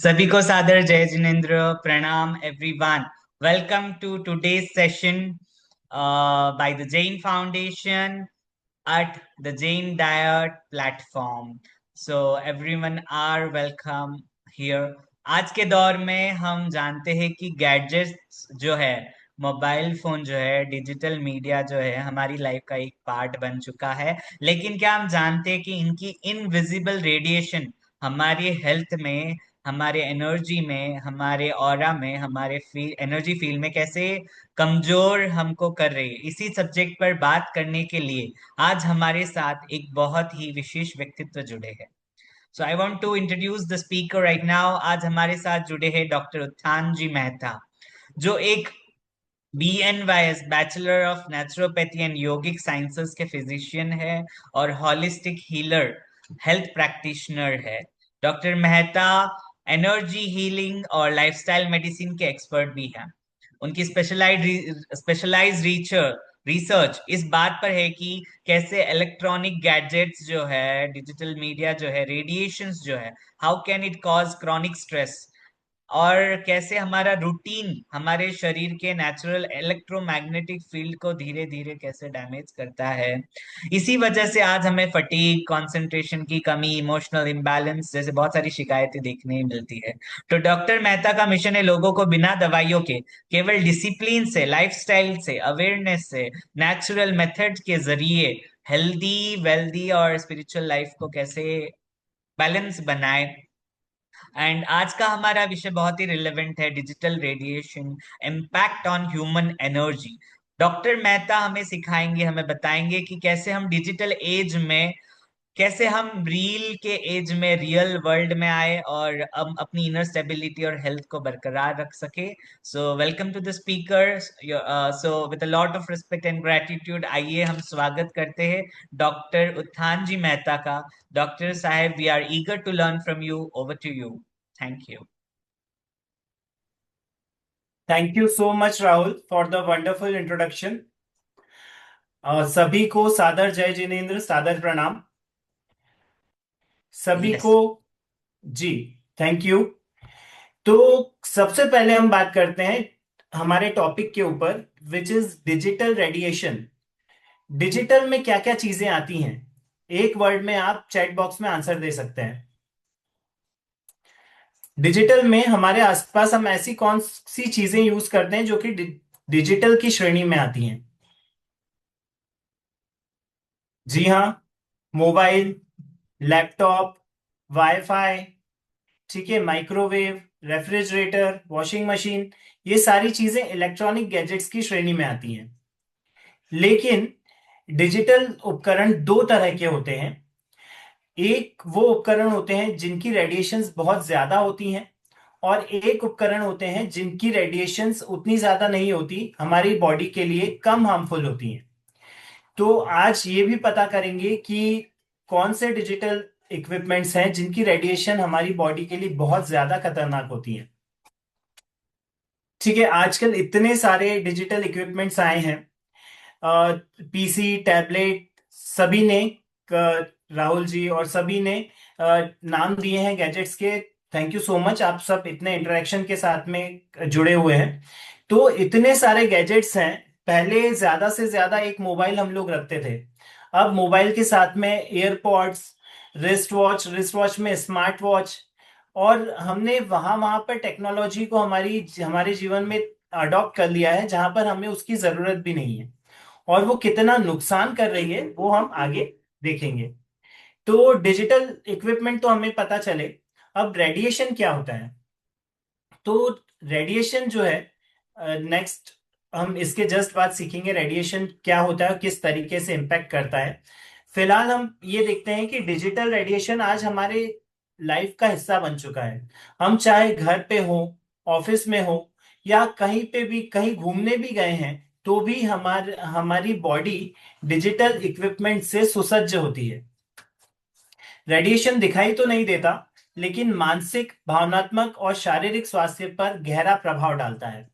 सभी को सादर जय जिनेन्द्र प्रणाम everyone. Welcome to today's session by the Jain foundation at the Jain Diet platform. So everyone are welcome here. आज के दौर में हम जानते हैं कि गैजेट्स जो है, मोबाइल फोन जो है, डिजिटल मीडिया जो है, हमारी लाइफ का एक पार्ट बन चुका है। लेकिन क्या हम जानते हैं कि इनकी इनविजिबल रेडिएशन हमारी हेल्थ में, हमारे एनर्जी में, हमारे ऑरा में, हमारे एनर्जी फील्ड में कैसे कमजोर हमको कर रही है। इसी सब्जेक्ट पर बात करने के लिए आज हमारे साथ एक बहुत ही विशेष व्यक्तित्व जुड़े हैं। So I want to introduce the speaker right now. आज हमारे साथ जुड़े हैं डॉक्टर उत्थान जी मेहता, जो एक BNYS bachelor of naturopathy and yogic sciences के फिजिशियन है और हॉलिस्टिक हीलर, हेल्थ प्रैक्टिशनर है। डॉक्टर मेहता एनर्जी हीलिंग और लाइफस्टाइल मेडिसिन के एक्सपर्ट भी हैं। उनकी स्पेशलाइज रिसर्च इस बात पर है कि कैसे इलेक्ट्रॉनिक गैजेट्स जो है, डिजिटल मीडिया जो है, रेडिएशंस जो है, how can it cause chronic stress, और कैसे हमारा रूटीन हमारे शरीर के नेचुरल इलेक्ट्रोमैग्नेटिक फील्ड को धीरे धीरे कैसे डैमेज करता है। इसी वजह से आज हमें फटीग, कंसंट्रेशन की कमी, इमोशनल इम्बैलेंस जैसे बहुत सारी शिकायतें देखने मिलती है। तो डॉक्टर मेहता का मिशन है लोगों को बिना दवाइयों के, केवल डिसिप्लिन से, लाइफस्टाइल से, अवेयरनेस से, नेचुरल मेथड के जरिए हेल्दी, वेल्दी और स्पिरिचुअल लाइफ को कैसे बैलेंस बनाए। एंड आज का हमारा विषय बहुत ही रिलेवेंट है, digital radiation impact on human energy. Doctor Mehta हमें सिखाएंगे, हमें बताएंगे कि कैसे हम डिजिटल एज में, कैसे हम रील के एज में रियल वर्ल्ड में आए और हम अपनी इनर स्टेबिलिटी और हेल्थ को बरकरार रख सके। So welcome to the speaker. So with a lot of respect and gratitude, आइए हम स्वागत करते हैं डॉक्टर उत्थान जी मेहता का। डॉक्टर साहब, we are eager to learn from you. Over to you. Thank you. Thank you so much Rahul for the wonderful introduction. सभी को सादर जय जिनेन्द्र, सादर प्रणाम सभी यस। को। जी, थैंक यू। तो सबसे पहले हम बात करते हैं हमारे टॉपिक के ऊपर, which is digital radiation. Digital में क्या क्या चीजें आती हैं, एक वर्ड में आप चैट बॉक्स में आंसर दे सकते हैं। डिजिटल में हमारे आसपास हम ऐसी कौन सी चीजें यूज करते हैं जो कि डिजिटल की श्रेणी में आती हैं? जी हाँ, मोबाइल, लैपटॉप, वाईफाई, ठीक है, माइक्रोवेव, रेफ्रिजरेटर, वॉशिंग मशीन, ये सारी चीजें इलेक्ट्रॉनिक गैजेट्स की श्रेणी में आती हैं। लेकिन डिजिटल उपकरण दो तरह के होते हैं। एक वो उपकरण होते हैं जिनकी रेडिएशंस बहुत ज्यादा होती हैं, और एक उपकरण होते हैं जिनकी रेडिएशंस उतनी ज्यादा नहीं होती, हमारी बॉडी के लिए कम हार्मफुल होती हैं। तो आज ये भी पता करेंगे कि कौन से डिजिटल इक्विपमेंट्स हैं जिनकी रेडिएशन हमारी बॉडी के लिए बहुत ज्यादा खतरनाक होती है। ठीक है, आजकल इतने सारे डिजिटल इक्विपमेंट्स आए हैं, पीसी, टैबलेट, सभी ने, राहुल जी और सभी ने नाम दिए हैं गैजेट्स के। थैंक यू सो मच, आप सब इतने इंटरेक्शन के साथ में जुड़े हुए हैं। तो इतने सारे गैजेट्स हैं। पहले ज्यादा से ज्यादा एक मोबाइल हम लोग रखते थे, अब मोबाइल के साथ में एयरपॉड्स, रिस्ट वॉच में स्मार्ट वॉच, और हमने वहां वहां पर टेक्नोलॉजी को हमारे जीवन में अडॉप्ट कर लिया है जहां पर हमें उसकी जरूरत भी नहीं है। और वो कितना नुकसान कर रही है वो हम आगे देखेंगे। तो डिजिटल इक्विपमेंट तो हमें पता चले, अब रेडिएशन क्या होता है। तो रेडिएशन जो है, नेक्स्ट हम इसके जस्ट बाद सीखेंगे रेडिएशन क्या होता है और किस तरीके से इम्पैक्ट करता है। फिलहाल हम ये देखते हैं कि डिजिटल रेडिएशन आज हमारे लाइफ का हिस्सा बन चुका है। हम चाहे घर पे हो, ऑफिस में हो, या कहीं पे भी कहीं घूमने भी गए हैं, तो भी हमारी बॉडी डिजिटल इक्विपमेंट से सुसज्ज होती है। रेडिएशन दिखाई तो नहीं देता, लेकिन मानसिक, भावनात्मक और शारीरिक स्वास्थ्य पर गहरा प्रभाव डालता है।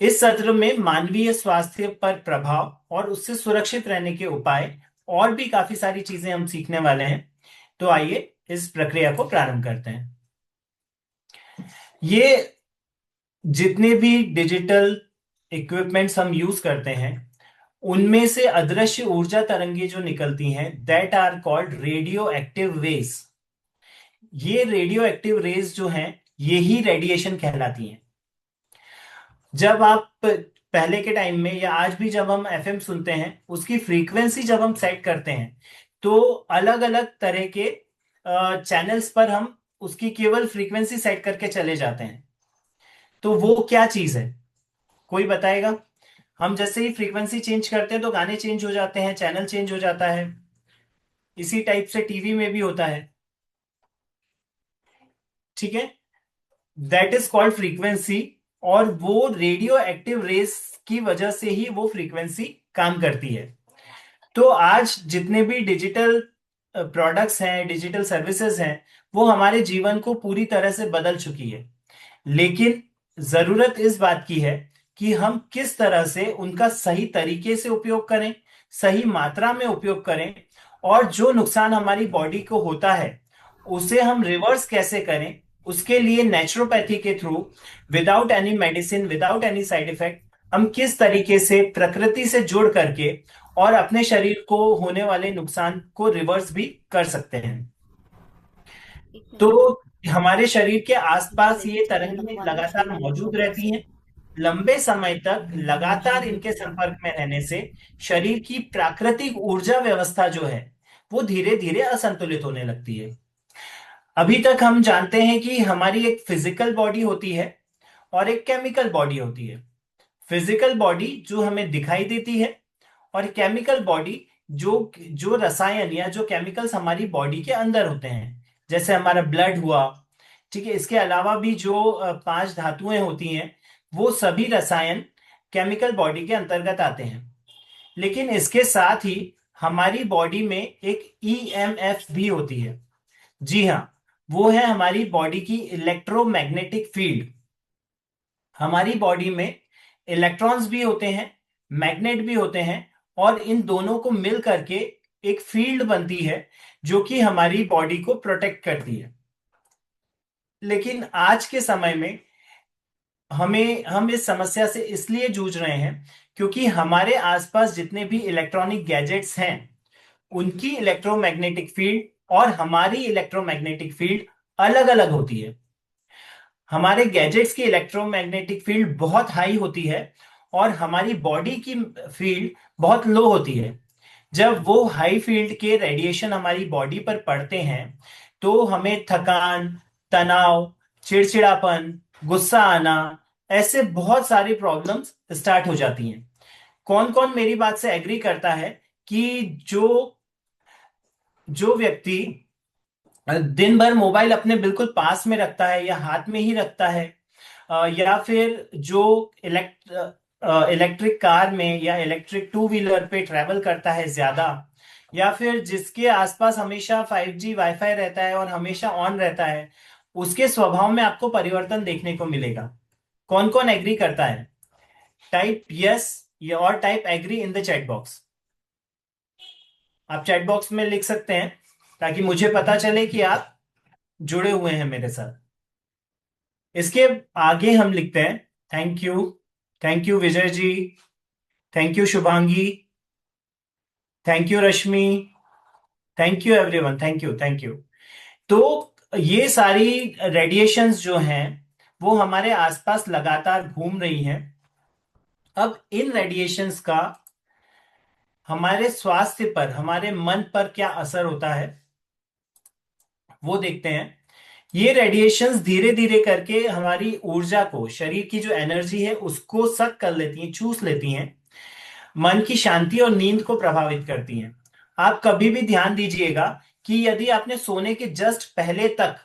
इस सत्र में मानवीय स्वास्थ्य पर प्रभाव और उससे सुरक्षित रहने के उपाय और भी काफी सारी चीजें हम सीखने वाले हैं। तो आइए इस प्रक्रिया को प्रारंभ करते हैं। ये जितने भी डिजिटल इक्विपमेंट्स हम यूज करते हैं, उनमें से अदृश्य ऊर्जा तरंगे जो निकलती हैं, that are called radioactive rays. ये रेडियो एक्टिव रेज जो हैं, ये ही रेडिएशन कहलाती हैं। जब आप पहले के टाइम में या आज भी जब हम एफएम सुनते हैं, उसकी फ्रीक्वेंसी जब हम सेट करते हैं, तो अलग अलग तरह के चैनल्स पर हम उसकी केवल फ्रीक्वेंसी सेट करके चले जाते हैं। तो वो क्या चीज है, कोई बताएगा? हम जैसे ही फ्रीक्वेंसी चेंज करते हैं तो गाने चेंज हो जाते हैं, चैनल चेंज हो जाता है। इसी टाइप से टीवी में भी होता है। ठीक है, दैट इज कॉल्ड फ्रीक्वेंसी। और वो रेडियो एक्टिव रेस की वजह से ही वो फ्रीक्वेंसी काम करती है। तो आज जितने भी डिजिटल प्रोडक्ट्स हैं, डिजिटल सर्विसेज हैं, वो हमारे जीवन को पूरी तरह से बदल चुकी है। लेकिन जरूरत इस बात की है कि हम किस तरह से उनका सही तरीके से उपयोग करें, सही मात्रा में उपयोग करें, और जो नुकसान हमारी बॉडी को होता है उसे हम रिवर्स कैसे करें। उसके लिए नेचुरोपैथी के through, without any medicine, without any side effect, हम किस तरीके से प्रकृति से जुड़ करके और अपने शरीर को होने वाले नुकसान को रिवर्स भी कर सकते हैं। एक तो मिनट। हमारे शरीर के आसपास ये रजिस्टर है तरंगें तुम्हारा लगातार शरीर की मौजूद वजह रहती से। हैं। लंबे समय तक लगातार इनके संपर्क में रहने से शरीर की प्राकृतिक ऊर्जा व्यवस्था जो है, वो धीरे धीरे असंतुलित होने लगती है। अभी तक हम जानते हैं कि हमारी एक फिजिकल बॉडी होती है और एक केमिकल बॉडी होती है। फिजिकल बॉडी जो हमें दिखाई देती है, और केमिकल बॉडी जो जो रसायन या जो केमिकल्स हमारी बॉडी के अंदर होते हैं, जैसे हमारा ब्लड हुआ। ठीक है, इसके अलावा भी जो 5 धातुएं होती हैं, वो सभी रसायन केमिकल बॉडी के अंतर्गत आते हैं। लेकिन इसके साथ ही हमारी बॉडी में एक ईएमएफ भी होती है। जी हाँ, वो है हमारी बॉडी की इलेक्ट्रोमैग्नेटिक फील्ड। हमारी बॉडी में इलेक्ट्रॉन्स भी होते हैं, मैग्नेट भी होते हैं, और इन दोनों को मिल करके एक फील्ड बनती है जो कि हमारी बॉडी को प्रोटेक्ट करती है। लेकिन आज के समय में हम इस समस्या से इसलिए जूझ रहे हैं क्योंकि हमारे आसपास जितने भी इलेक्ट्रॉनिक गैजेट्स हैं, उनकी इलेक्ट्रोमैग्नेटिक फील्ड और हमारी इलेक्ट्रोमैग्नेटिक फील्ड अलग अलग होती है। हमारे गैजेट्स की इलेक्ट्रोमैग्नेटिक फील्ड बहुत हाई होती है और हमारी बॉडी की फील्ड बहुत लो होती है। जब वो हाई फील्ड के रेडिएशन हमारी बॉडी पर पड़ते हैं, तो हमें थकान, तनाव, चिड़चिड़ापन, गुस्सा आना, ऐसे बहुत सारी प्रॉब्लम्स स्टार्ट हो जाती हैं। कौन कौन मेरी बात से एग्री करता है कि जो जो व्यक्ति दिन भर मोबाइल अपने बिल्कुल पास में रखता है या हाथ में ही रखता है, या फिर जो इलेक्ट्रिक कार में या इलेक्ट्रिक टू व्हीलर पे ट्रेवल करता है ज्यादा, या फिर जिसके आसपास हमेशा 5G वाईफाई रहता है और हमेशा ऑन रहता है, उसके स्वभाव में आपको परिवर्तन देखने को मिलेगा। कौन कौन एग्री करता है? टाइप यस या और type agree in the chat box. आप चैट बॉक्स में लिख सकते हैं ताकि मुझे पता चले कि आप जुड़े हुए हैं मेरे साथ। इसके आगे हम लिखते हैं thank you. Thank you Vijay ji. Thank you Shubhangi. Thank you Rashmi. Thank you everyone. Thank you, thank you. तो ये सारी रेडिएशंस जो हैं, वो हमारे आसपास लगातार घूम रही हैं। अब इन रेडिएशंस का हमारे स्वास्थ्य पर, हमारे मन पर क्या असर होता है, वो देखते हैं। ये रेडिएशंस धीरे धीरे करके हमारी ऊर्जा को, शरीर की जो एनर्जी है उसको सक कर लेती हैं, चूस लेती हैं। मन की शांति और नींद को प्रभावित करती हैं। आप कभी भी ध्यान दीजिएगा कि यदि आपने सोने के जस्ट पहले तक,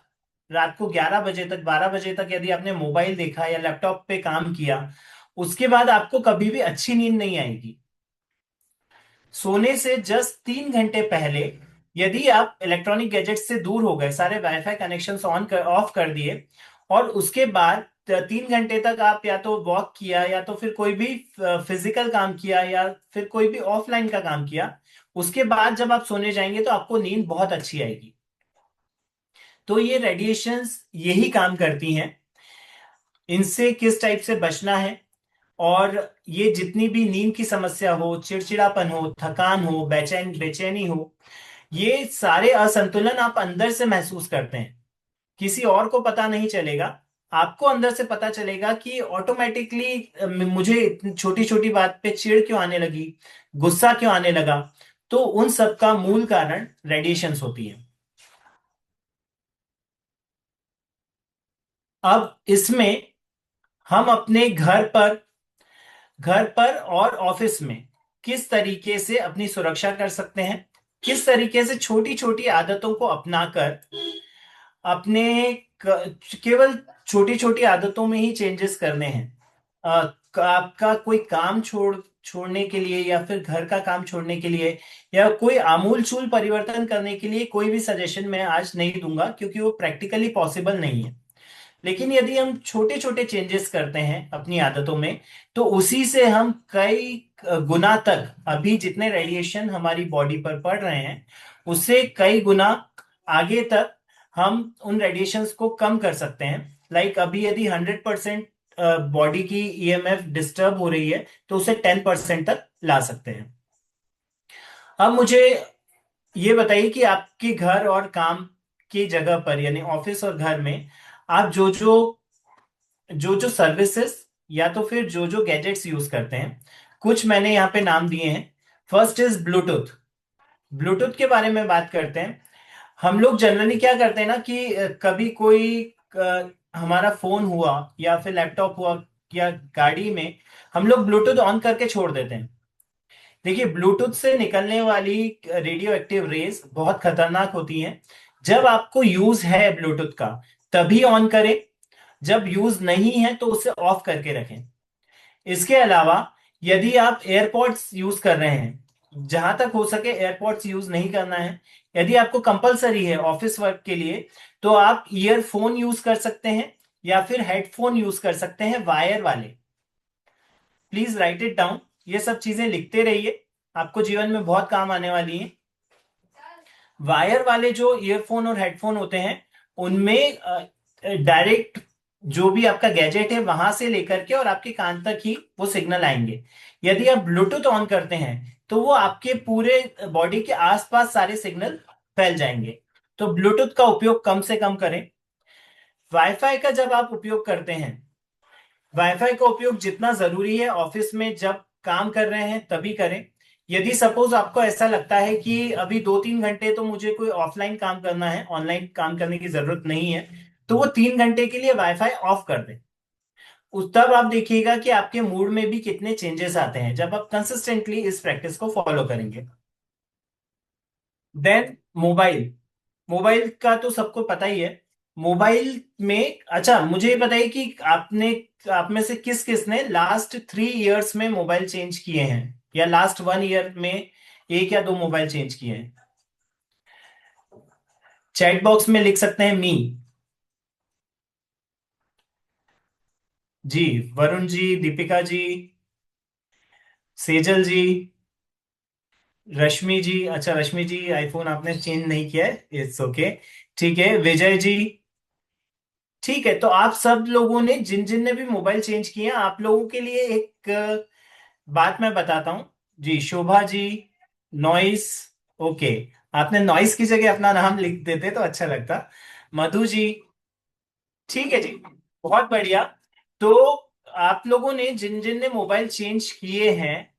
रात को 11 बजे तक, 12 बजे तक यदि आपने मोबाइल देखा या लैपटॉप पे काम किया, उसके बाद आपको कभी भी अच्छी नींद नहीं आएगी। सोने से जस्ट 3 घंटे पहले यदि आप इलेक्ट्रॉनिक गैजेट से दूर हो गए, सारे वाईफाई कनेक्शन ऑफ कर दिए, और उसके बाद 3 घंटे तक आप या तो वॉक किया या तो फिर कोई भी फिजिकल काम किया या फिर कोई भी ऑफलाइन का काम किया, उसके बाद जब आप सोने जाएंगे तो आपको नींद बहुत अच्छी आएगी। तो ये रेडिएशंस यही काम करती हैं इनसे किस टाइप से बचना है, और ये जितनी भी नींद की समस्या हो, चिड़चिड़ापन हो, थकान हो, बेचैनी हो, ये सारे असंतुलन आप अंदर से महसूस करते हैं, किसी और को पता नहीं चलेगा। आपको अंदर से पता चलेगा कि ऑटोमेटिकली मुझे छोटी छोटी बात पे चिढ़ क्यों आने लगी, गुस्सा क्यों आने लगा। तो उन सब का मूल कारण रेडिएशंस होती है। अब इसमें हम अपने घर पर और ऑफिस में किस तरीके से अपनी सुरक्षा कर सकते हैं, किस तरीके से छोटी छोटी आदतों को अपनाकर अपने केवल छोटी छोटी आदतों में ही चेंजेस करने हैं। आपका कोई काम छोड़ने के लिए, या फिर घर का काम छोड़ने के लिए, या कोई आमूलचूल परिवर्तन करने के लिए कोई भी सजेशन मैं आज नहीं दूंगा, क्योंकि वो प्रैक्टिकली पॉसिबल नहीं है। लेकिन यदि हम छोटे छोटे चेंजेस करते हैं अपनी आदतों में, तो उसी से हम कई गुना तक, अभी जितने रेडिएशन हमारी बॉडी पर पड़ रहे हैं उससे कई गुना आगे तक हम उन रेडिएशंस को कम कर सकते हैं। लाइक अभी यदि 100% बॉडी की ईएमएफ डिस्टर्ब हो रही है, तो उसे 10% तक ला सकते हैं। अब मुझे ये बताइए कि आपके घर और काम की जगह पर, यानी ऑफिस और घर में, आप जो जो सर्विसेज या तो फिर जो जो गैजेट्स यूज करते हैं, कुछ मैंने यहाँ पे नाम दिए हैं। First is Bluetooth. ब्लूटूथ के बारे में बात करते हैं। हम लोग जनरली क्या करते हैं ना कि कभी कोई हमारा फोन हुआ या फिर लैपटॉप हुआ या गाड़ी में, हम लोग ब्लूटूथ ऑन करके छोड़ देते हैं। देखिए, ब्लूटूथ से निकलने वाली रेडियो एक्टिव रेज बहुत खतरनाक होती हैं। जब आपको यूज है ब्लूटूथ का, तभी ऑन करें। जब यूज नहीं है तो उसे ऑफ करके रखें। इसके अलावा यदि आप एयरपॉड्स यूज कर रहे हैं, जहां तक हो सके एयरपॉड्स यूज नहीं करना है। यदि आपको कंपलसरी है ऑफिस वर्क के लिए, तो आप ईयरफोन यूज कर सकते हैं, या फिर हेडफोन यूज कर सकते हैं वायर वाले। Please right it down. ये सब चीजें लिखते रहिए, आपको जीवन में बहुत काम आने वाली हैं। वायर वाले जो ईयरफोन और हेडफोन होते हैं, उनमें डायरेक्ट जो भी आपका गैजेट है वहां से लेकर के और आपके कान तक ही वो सिग्नल आएंगे। यदि आप ब्लूटूथ ऑन करते हैं, तो वो आपके पूरे बॉडी के आसपास सारे सिग्नल फैल जाएंगे। तो ब्लूटूथ का उपयोग कम से कम करें। वाईफाई का जब आप उपयोग करते हैं, वाईफाई का उपयोग जितना जरूरी है ऑफिस में जब काम कर रहे हैं तभी करें। यदि सपोज आपको ऐसा लगता है कि अभी 2-3 घंटे तो मुझे कोई ऑफलाइन काम करना है, ऑनलाइन काम करने की जरूरत नहीं है, तो वो 3 घंटे के लिए वाईफाई ऑफ कर दें। उस तब आप देखिएगा कि आपके मूड में भी कितने चेंजेस आते हैं जब आप कंसिस्टेंटली इस प्रैक्टिस को फॉलो करेंगे। Then mobile. मोबाइल का तो सबको पता ही है। मोबाइल में, अच्छा मुझे ये बताइए कि आप में से किस किस ने लास्ट 3 इयर्स में मोबाइल चेंज किए हैं, या लास्ट 1 ईयर में एक या दो मोबाइल चेंज किए हैं। चैट बॉक्स में लिख सकते हैं मी। जी, वरुण जी, दीपिका जी, सेजल जी, रश्मि जी। अच्छा रश्मि जी, आईफोन आपने चेंज नहीं किया है, इट्स ओके। ठीक है, विजय जी। ठीक है, तो आप सब लोगों ने, जिन जिन ने भी मोबाइल चेंज किए हैं, आप लोगों के लिए एक बात मैं बताता हूं। जी, शोभा जी, नॉइस। ओके, आपने नॉइस की जगह अपना नाम लिख देते तो अच्छा लगता। मधु जी। ठीक है जी, बहुत बढ़िया। तो आप लोगों ने, जिन जिन ने मोबाइल चेंज किए हैं,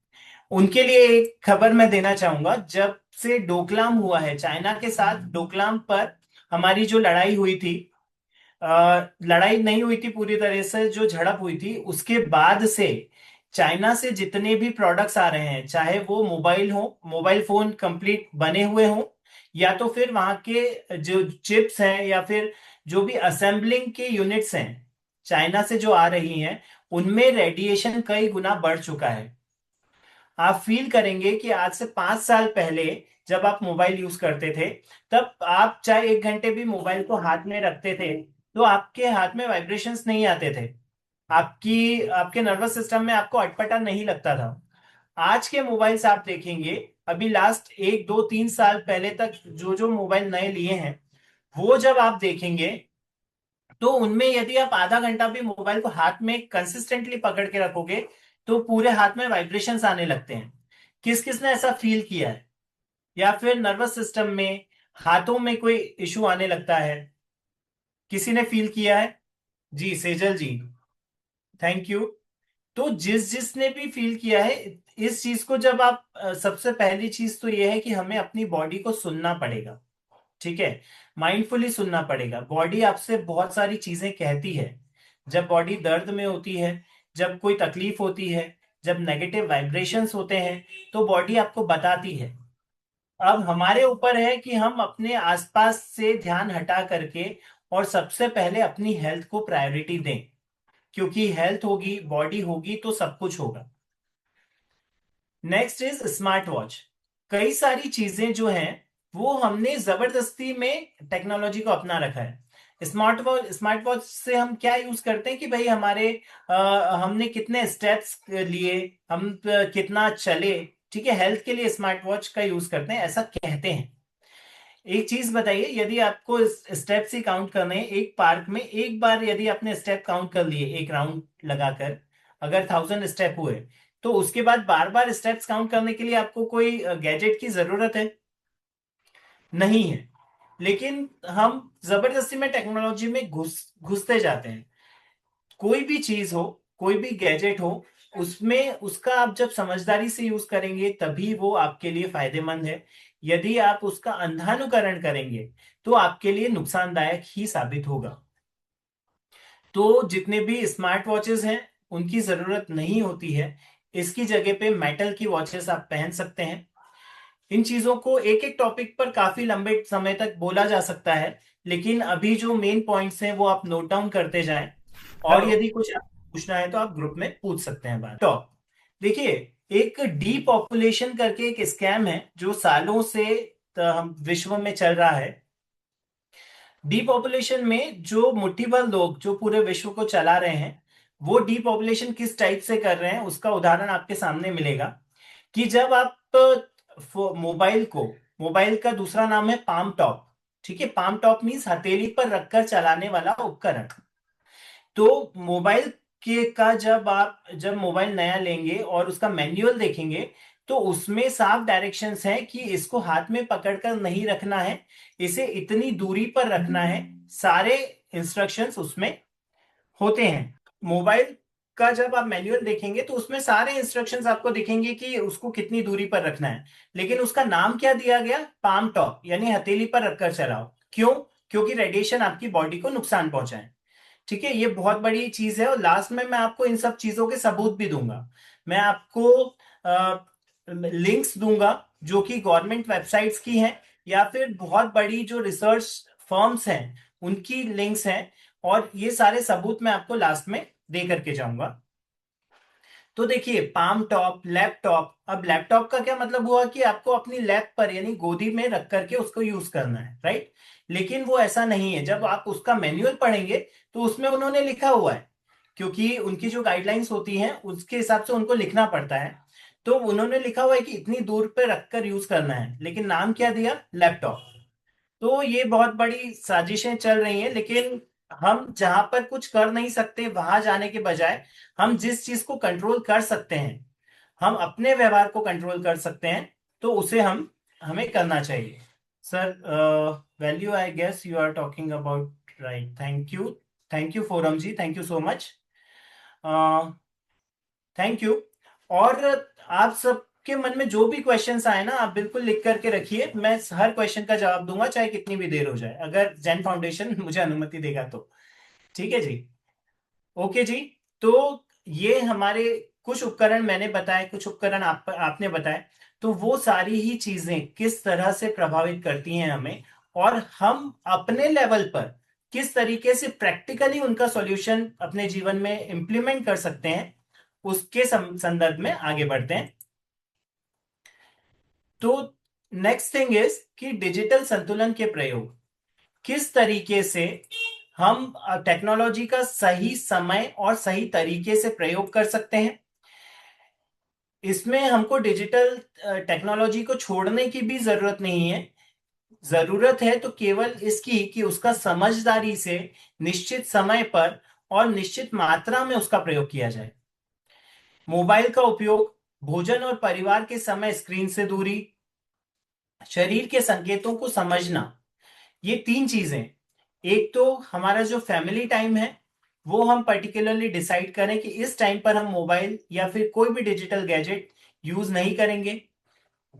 उनके लिए एक खबर मैं देना चाहूंगा। जब से डोकलाम हुआ है, चाइना के साथ डोकलाम पर हमारी जो लड़ाई हुई थी, लड़ाई नहीं हुई थी पूरी तरह से, जो झड़प हुई थी, उसके बाद से चाइना से जितने भी प्रोडक्ट्स आ रहे हैं, चाहे वो मोबाइल हो, मोबाइल फोन कंप्लीट बने हुए हो, या तो फिर वहां के जो चिप्स हैं, या फिर जो भी असेंबलिंग के यूनिट्स हैं चाइना से जो आ रही हैं, उनमें रेडिएशन कई गुना बढ़ चुका है। आप फील करेंगे कि आज से 5 साल पहले जब आप मोबाइल यूज करते थे, तब आप चाहे 1 घंटे भी मोबाइल को हाथ में रखते थे, तो आपके हाथ में वाइब्रेशंस नहीं आते थे, आपके नर्वस सिस्टम में आपको अटपटा नहीं लगता था। आज के मोबाइल्स आप देखेंगे, अभी लास्ट 1-2-3 साल पहले तक जो जो मोबाइल नए लिए हैं, वो जब आप देखेंगे तो उनमें यदि आप आधा घंटा भी मोबाइल को हाथ में कंसिस्टेंटली पकड़ के रखोगे तो पूरे हाथ में वाइब्रेशंस आने लगते हैं। किस किस ने ऐसा फील किया है? या फिर नर्वस सिस्टम में, हाथों में कोई इशू आने लगता है? किसी ने फील किया है? जी सेजल जी, थैंक यू। तो जिसने भी फील किया है इस चीज को, जब आप सबसे पहली चीज तो ये है कि हमें अपनी बॉडी को सुनना पड़ेगा। ठीक है, माइंडफुली सुनना पड़ेगा। बॉडी आपसे बहुत सारी चीजें कहती है। जब बॉडी दर्द में होती है, जब कोई तकलीफ होती है, जब नेगेटिव वाइब्रेशंस होते हैं, तो बॉडी आपको बताती है। अब हमारे ऊपर है कि हम अपने आसपास से ध्यान हटा करके और सबसे पहले अपनी हेल्थ को प्रायोरिटी दें, क्योंकि हेल्थ होगी, बॉडी होगी, तो सब कुछ होगा। Next is smart watch. कई सारी चीजें जो हैं वो हमने जबरदस्ती में टेक्नोलॉजी को अपना रखा है। स्मार्ट वॉच से हम क्या यूज करते हैं कि भाई हमारे हमने कितने स्टेप्स लिए, हम कितना चले। ठीक है, हेल्थ के लिए स्मार्ट वॉच का यूज करते हैं, ऐसा कहते हैं। एक चीज बताइए, यदि आपको स्टेप्स ही काउंट करने हैं एक पार्क में, एक बार यदि आपने स्टेप काउंट कर लिए एक राउंड लगाकर, अगर 1000 स्टेप हुए, तो उसके बाद बार बार स्टेप्स काउंट करने के लिए आपको कोई गैजेट की जरूरत है? नहीं है। लेकिन हम जबरदस्ती में टेक्नोलॉजी में घुसते जाते हैं। कोई भी चीज हो, कोई भी गैजेट हो, उसमें उसका आप जब समझदारी से यूज करेंगे तभी वो आपके लिए फायदेमंद है। यदि आप उसका अंधानुकरण करेंगे तो आपके लिए नुकसानदायक ही साबित होगा। तो जितने भी स्मार्ट वॉचेस हैं उनकी जरूरत नहीं होती है। इसकी जगह पे मेटल की वॉचेस आप पहन सकते हैं। इन चीजों को एक एक टॉपिक पर काफी लंबे समय तक बोला जा सकता है, लेकिन अभी जो मेन पॉइंट्स हैं वो आप नोट डाउन करते जाएं। और हेलो। यदि कुछ पूछना है तो आप ग्रुप में पूछ सकते हैं। बात तो देखिए, एक डीपॉपुलेशन करके एक स्कैम है जो सालों से हम विश्व में चल रहा है। डीपॉपुलेशन में जो मुट्ठी भर लोग जो पूरे विश्व को चला रहे हैं, वो डीपॉपुलेशन किस टाइप से कर रहे हैं उसका उदाहरण आपके सामने मिलेगा। कि जब आप मोबाइल को, मोबाइल का दूसरा नाम है पाम टॉप। ठीक है, पाम टॉप मीन्स हथेली पर रखकर चलाने वाला उपकरण। तो मोबाइल के का जब मोबाइल नया लेंगे और उसका मैन्युअल देखेंगे, तो उसमें साफ डायरेक्शंस हैं कि इसको हाथ में पकड़कर नहीं रखना है, इसे इतनी दूरी पर रखना है। सारे इंस्ट्रक्शंस उसमें होते हैं। मोबाइल का जब आप मैनुअल देखेंगे तो उसमें सारे इंस्ट्रक्शंस आपको दिखेंगे कि उसको कितनी दूरी पर रखना है। लेकिन उसका नाम क्या दिया गया? पाम टॉप, यानी हथेली पर रखकर चलाओ। क्यों? क्योंकि रेडिएशन आपकी बॉडी को नुकसान पहुंचाए। ठीक है, ये बहुत बड़ी चीज है। और लास्ट में मैं आपको इन सब चीजों के सबूत भी दूंगा। मैं आपको लिंक्स दूंगा जो कि गवर्नमेंट वेबसाइट्स की हैं, या फिर बहुत बड़ी जो रिसर्च फर्म्स हैं उनकी लिंक्स हैं। और ये सारे सबूत मैं आपको लास्ट में दे करके जाऊंगा। तो देखिए, पाम टॉप, लैपटॉप। अब लैपटॉप का क्या मतलब हुआ कि आपको अपनी लैप पर यानी गोदी में रख करके उसको यूज करना है, राइट? लेकिन वो ऐसा नहीं है। जब आप उसका मैनुअल पढ़ेंगे तो उसमें उन्होंने लिखा हुआ है, क्योंकि उनकी जो गाइडलाइंस होती हैं उसके हिसाब से उनको लिखना पड़ता है। तो उन्होंने लिखा हुआ है कि इतनी दूर पे रखकर यूज करना है, लेकिन नाम क्या दिया? लैपटॉप। तो ये बहुत बड़ी साजिशें चल रही हैं। लेकिन हम जहां पर कुछ कर नहीं सकते वहां जाने के बजाय, हम जिस चीज को कंट्रोल कर सकते हैं, हम अपने व्यवहार को कंट्रोल कर सकते हैं, तो उसे हमें करना चाहिए। Sir, value I guess you are talking about, right? Thank you, thank you Forum ji, thank you so much, thank you. और आप सबके मन में जो भी क्वेश्चंस आए ना, आप बिल्कुल लिख करके रखिए। मैं हर क्वेश्चन का जवाब दूंगा, चाहे कितनी भी देर हो जाए, अगर जैन फाउंडेशन मुझे अनुमति देगा तो। ठीक है जी, ओके जी। तो ये हमारे कुछ उपकरण मैंने बताए, कुछ उपकरण आपने बताए। तो वो सारी ही चीजें किस तरह से प्रभावित करती हैं हमें, और हम अपने लेवल पर किस तरीके से प्रैक्टिकली उनका सॉल्यूशन अपने जीवन में इंप्लीमेंट कर सकते हैं, उसके संदर्भ में आगे बढ़ते हैं। तो नेक्स्ट थिंग इज कि डिजिटल संतुलन के प्रयोग, किस तरीके से हम टेक्नोलॉजी का सही समय और सही तरीके से प्रयोग कर सकते हैं। इसमें हमको डिजिटल टेक्नोलॉजी को छोड़ने की भी जरूरत नहीं है। जरूरत है तो केवल इसकी कि उसका समझदारी से निश्चित समय पर और निश्चित मात्रा में उसका प्रयोग किया जाए। मोबाइल का उपयोग भोजन और परिवार के समय स्क्रीन से दूरी, शरीर के संकेतों को समझना, ये तीन चीजें। एक तो हमारा जो फैमिली टाइम है वो हम पर्टिकुलरली डिसाइड करें कि इस टाइम पर हम मोबाइल या फिर कोई भी डिजिटल गैजेट यूज नहीं करेंगे,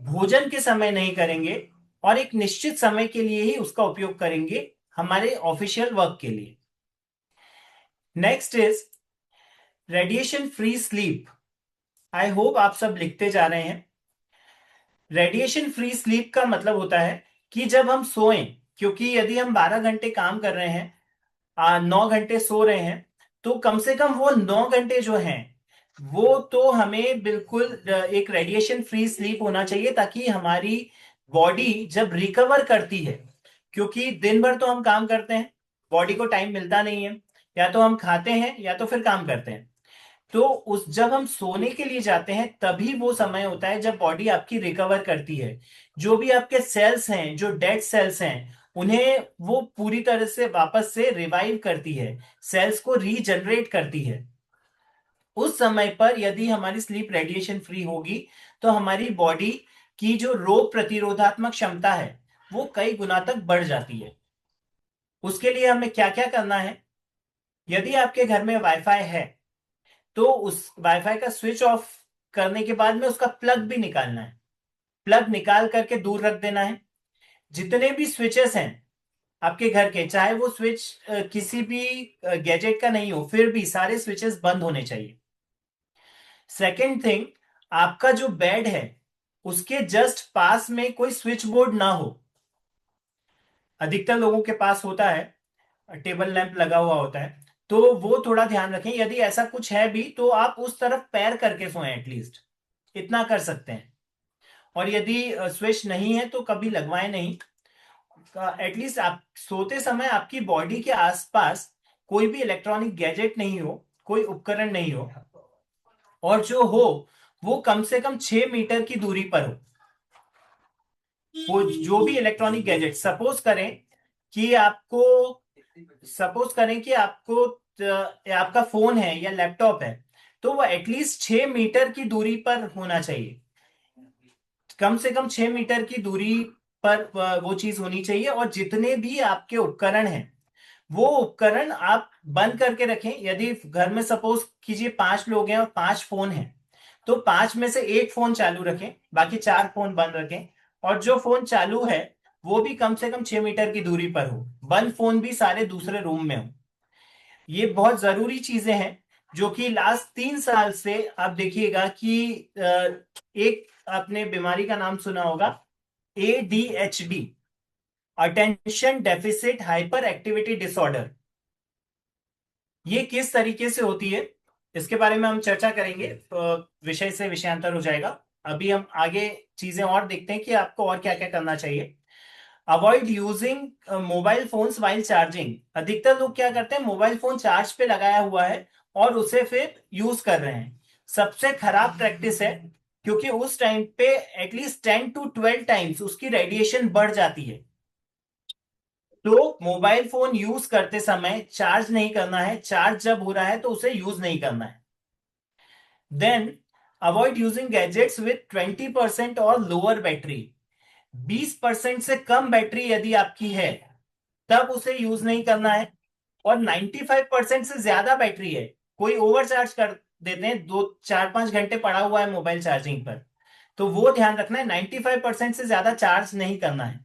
भोजन के समय नहीं करेंगे, और एक निश्चित समय के लिए ही उसका उपयोग करेंगे हमारे ऑफिशियल वर्क के लिए। Next is radiation free sleep. I hope आप सब लिखते जा रहे हैं। रेडिएशन फ्री स्लीप का मतलब होता है कि जब हम सोएं, क्योंकि यदि हम 12 घंटे काम कर रहे हैं, 9 घंटे सो रहे हैं, तो कम से कम वो 9 घंटे जो हैं वो तो हमें बिल्कुल एक रेडिएशन फ्री स्लीप होना चाहिए, ताकि हमारी बॉडी जब रिकवर करती है, क्योंकि दिन भर तो हम काम करते हैं, बॉडी को टाइम मिलता नहीं है, या तो हम खाते हैं या तो फिर काम करते हैं। तो उस जब हम सोने के लिए जाते हैं तभी वो समय होता है जब बॉडी आपकी रिकवर करती है। जो भी आपके सेल्स हैं, जो डेड सेल्स हैं, उन्हें वो पूरी तरह से वापस से रिवाइव करती है, सेल्स को रीजनरेट करती है। उस समय पर यदि हमारी स्लीप रेडिएशन फ्री होगी तो हमारी बॉडी की जो रोग प्रतिरोधात्मक क्षमता है वो कई गुना तक बढ़ जाती है। उसके लिए हमें क्या क्या करना है? यदि आपके घर में वाईफाई है तो उस वाईफाई का स्विच ऑफ करने के बाद में उसका प्लग भी निकालना है, प्लग निकाल करके दूर रख देना है। जितने भी स्विचेस हैं आपके घर के, चाहे वो स्विच किसी भी गैजेट का नहीं हो, फिर भी सारे स्विचेस बंद होने चाहिए। सेकेंड थिंग, आपका जो बेड है उसके जस्ट पास में कोई स्विच बोर्ड ना हो। अधिकतर लोगों के पास होता है, टेबल लैंप लगा हुआ होता है, तो वो थोड़ा ध्यान रखें। यदि ऐसा कुछ है भी तो आप उस तरफ पैर करके सोएं, एटलीस्ट इतना कर सकते हैं। और यदि स्विच नहीं है तो कभी लगवाएं नहीं। एटलीस्ट आप सोते समय आपकी बॉडी के आसपास कोई भी इलेक्ट्रॉनिक गैजेट नहीं हो, कोई उपकरण नहीं हो, और जो हो वो कम से कम 6 मीटर की दूरी पर हो। वो जो भी इलेक्ट्रॉनिक गैजेट, सपोज करें कि आपको आपका फोन है या लैपटॉप है, तो वो एटलीस्ट 6 मीटर की दूरी पर होना चाहिए। कम से कम 6 मीटर की दूरी पर वो चीज होनी चाहिए। और जितने भी आपके उपकरण हैं वो उपकरण आप बंद करके रखें। यदि घर में सपोज कीजिए 5 लोग हैं और 5 फोन हैं, तो 5 में से 1 फोन चालू रखें, बाकी 4 फोन बंद रखें। और जो फोन चालू है वो भी कम से कम 6 मीटर की दूरी पर हो, बंद फोन भी सारे दूसरे रूम में हो। ये बहुत जरूरी चीजें हैं जो कि लास्ट 3 साल से आप देखिएगा कि एक आपने बीमारी का नाम सुना होगा, ADHD, attention deficit hyper activity disorder. ये किस तरीके से होती है इसके बारे में हम चर्चा करेंगे, विषय से विषयांतर हो जाएगा। अभी हम आगे चीजें और देखते हैं कि आपको और क्या क्या करना चाहिए। Avoid using mobile phones while charging. अधिकतर लोग क्या करते हैं, मोबाइल फोन चार्ज पे लगाया हुआ है और उसे फिर यूज कर रहे हैं। सबसे खराब प्रैक्टिस है, क्योंकि उस टाइम पे एटलीस्ट 10 to 12 टाइम्स उसकी रेडिएशन बढ़ जाती है। तो मोबाइल फोन यूज करते समय चार्ज नहीं करना है, चार्ज जब हो रहा है तो उसे यूज नहीं करना है। Then avoid using gadgets with 20% और लोअर बैटरी। 20% से कम बैटरी यदि आपकी है तब उसे यूज नहीं करना है। और 95% से ज्यादा बैटरी है, कोई ओवर चार्ज कर देते हैं, 2 4 5 घंटे पड़ा हुआ है मोबाइल चार्जिंग पर, तो वो ध्यान रखना है 95% से ज्यादा चार्ज नहीं करना है।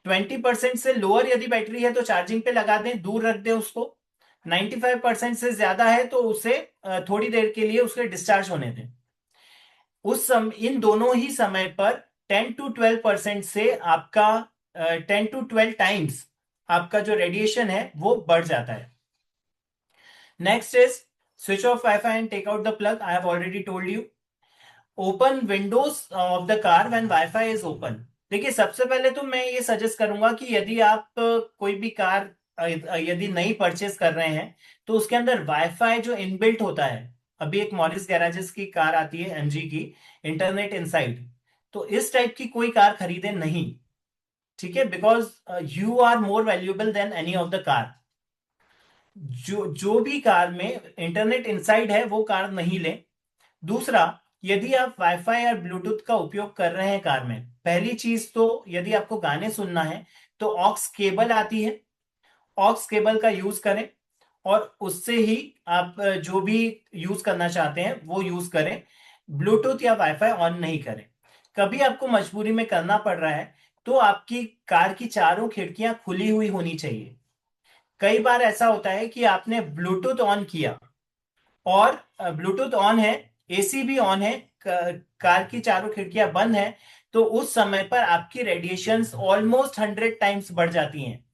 20% से लोअर यदि बैटरी है तो चार्जिंग पे लगा दें, दूर रख दें उसको। 95% से ज्यादा है तो उसे थोड़ी देर के लिए उसके डिस्चार्ज होने दें। इन दोनों ही समय पर 10 to 12% से आपका 10 to 12 टाइम्स आपका जो रेडिएशन है वो बढ़ जाता है। Next is switch off wifi and take out the plug. I have already told you. Open windows of the car when wifi is open. देखिए, सबसे पहले तो मैं ये सजेस्ट करूंगा कि यदि आप कोई भी कार यदि नई परचेस कर रहे हैं तो उसके अंदर वाईफाई जो इनबिल्ट होता है, अभी एक मॉरिस गैराजेस की कार आती है एमजी की, इंटरनेट इनसाइड, तो इस टाइप की कोई कार खरीदे नहीं। ठीक है, because you are more valuable than any of the car. जो भी कार में इंटरनेट इनसाइड है वो कार नहीं ले। दूसरा, यदि आप वाईफाई और ब्लूटूथ का उपयोग कर रहे हैं कार में, पहली चीज तो यदि आपको गाने सुनना है तो ऑक्स केबल आती है, ऑक्स केबल का यूज करें और उससे ही आप जो भी यूज करना चाहते हैं वो यूज करें। ब्लूटूथ या वाईफाई ऑन नहीं करें। कभी आपको मजबूरी में करना पड़ रहा है तो आपकी कार की चारों खिड़कियां खुली हुई होनी चाहिए। कई बार ऐसा होता है कि आपने ब्लूटूथ ऑन किया और ब्लूटूथ ऑन है, एसी भी ऑन है, कार की चारों खिड़कियां बंद है, तो उस समय पर आपकी रेडिएशंस ऑलमोस्ट 100 टाइम्स बढ़ जाती हैं।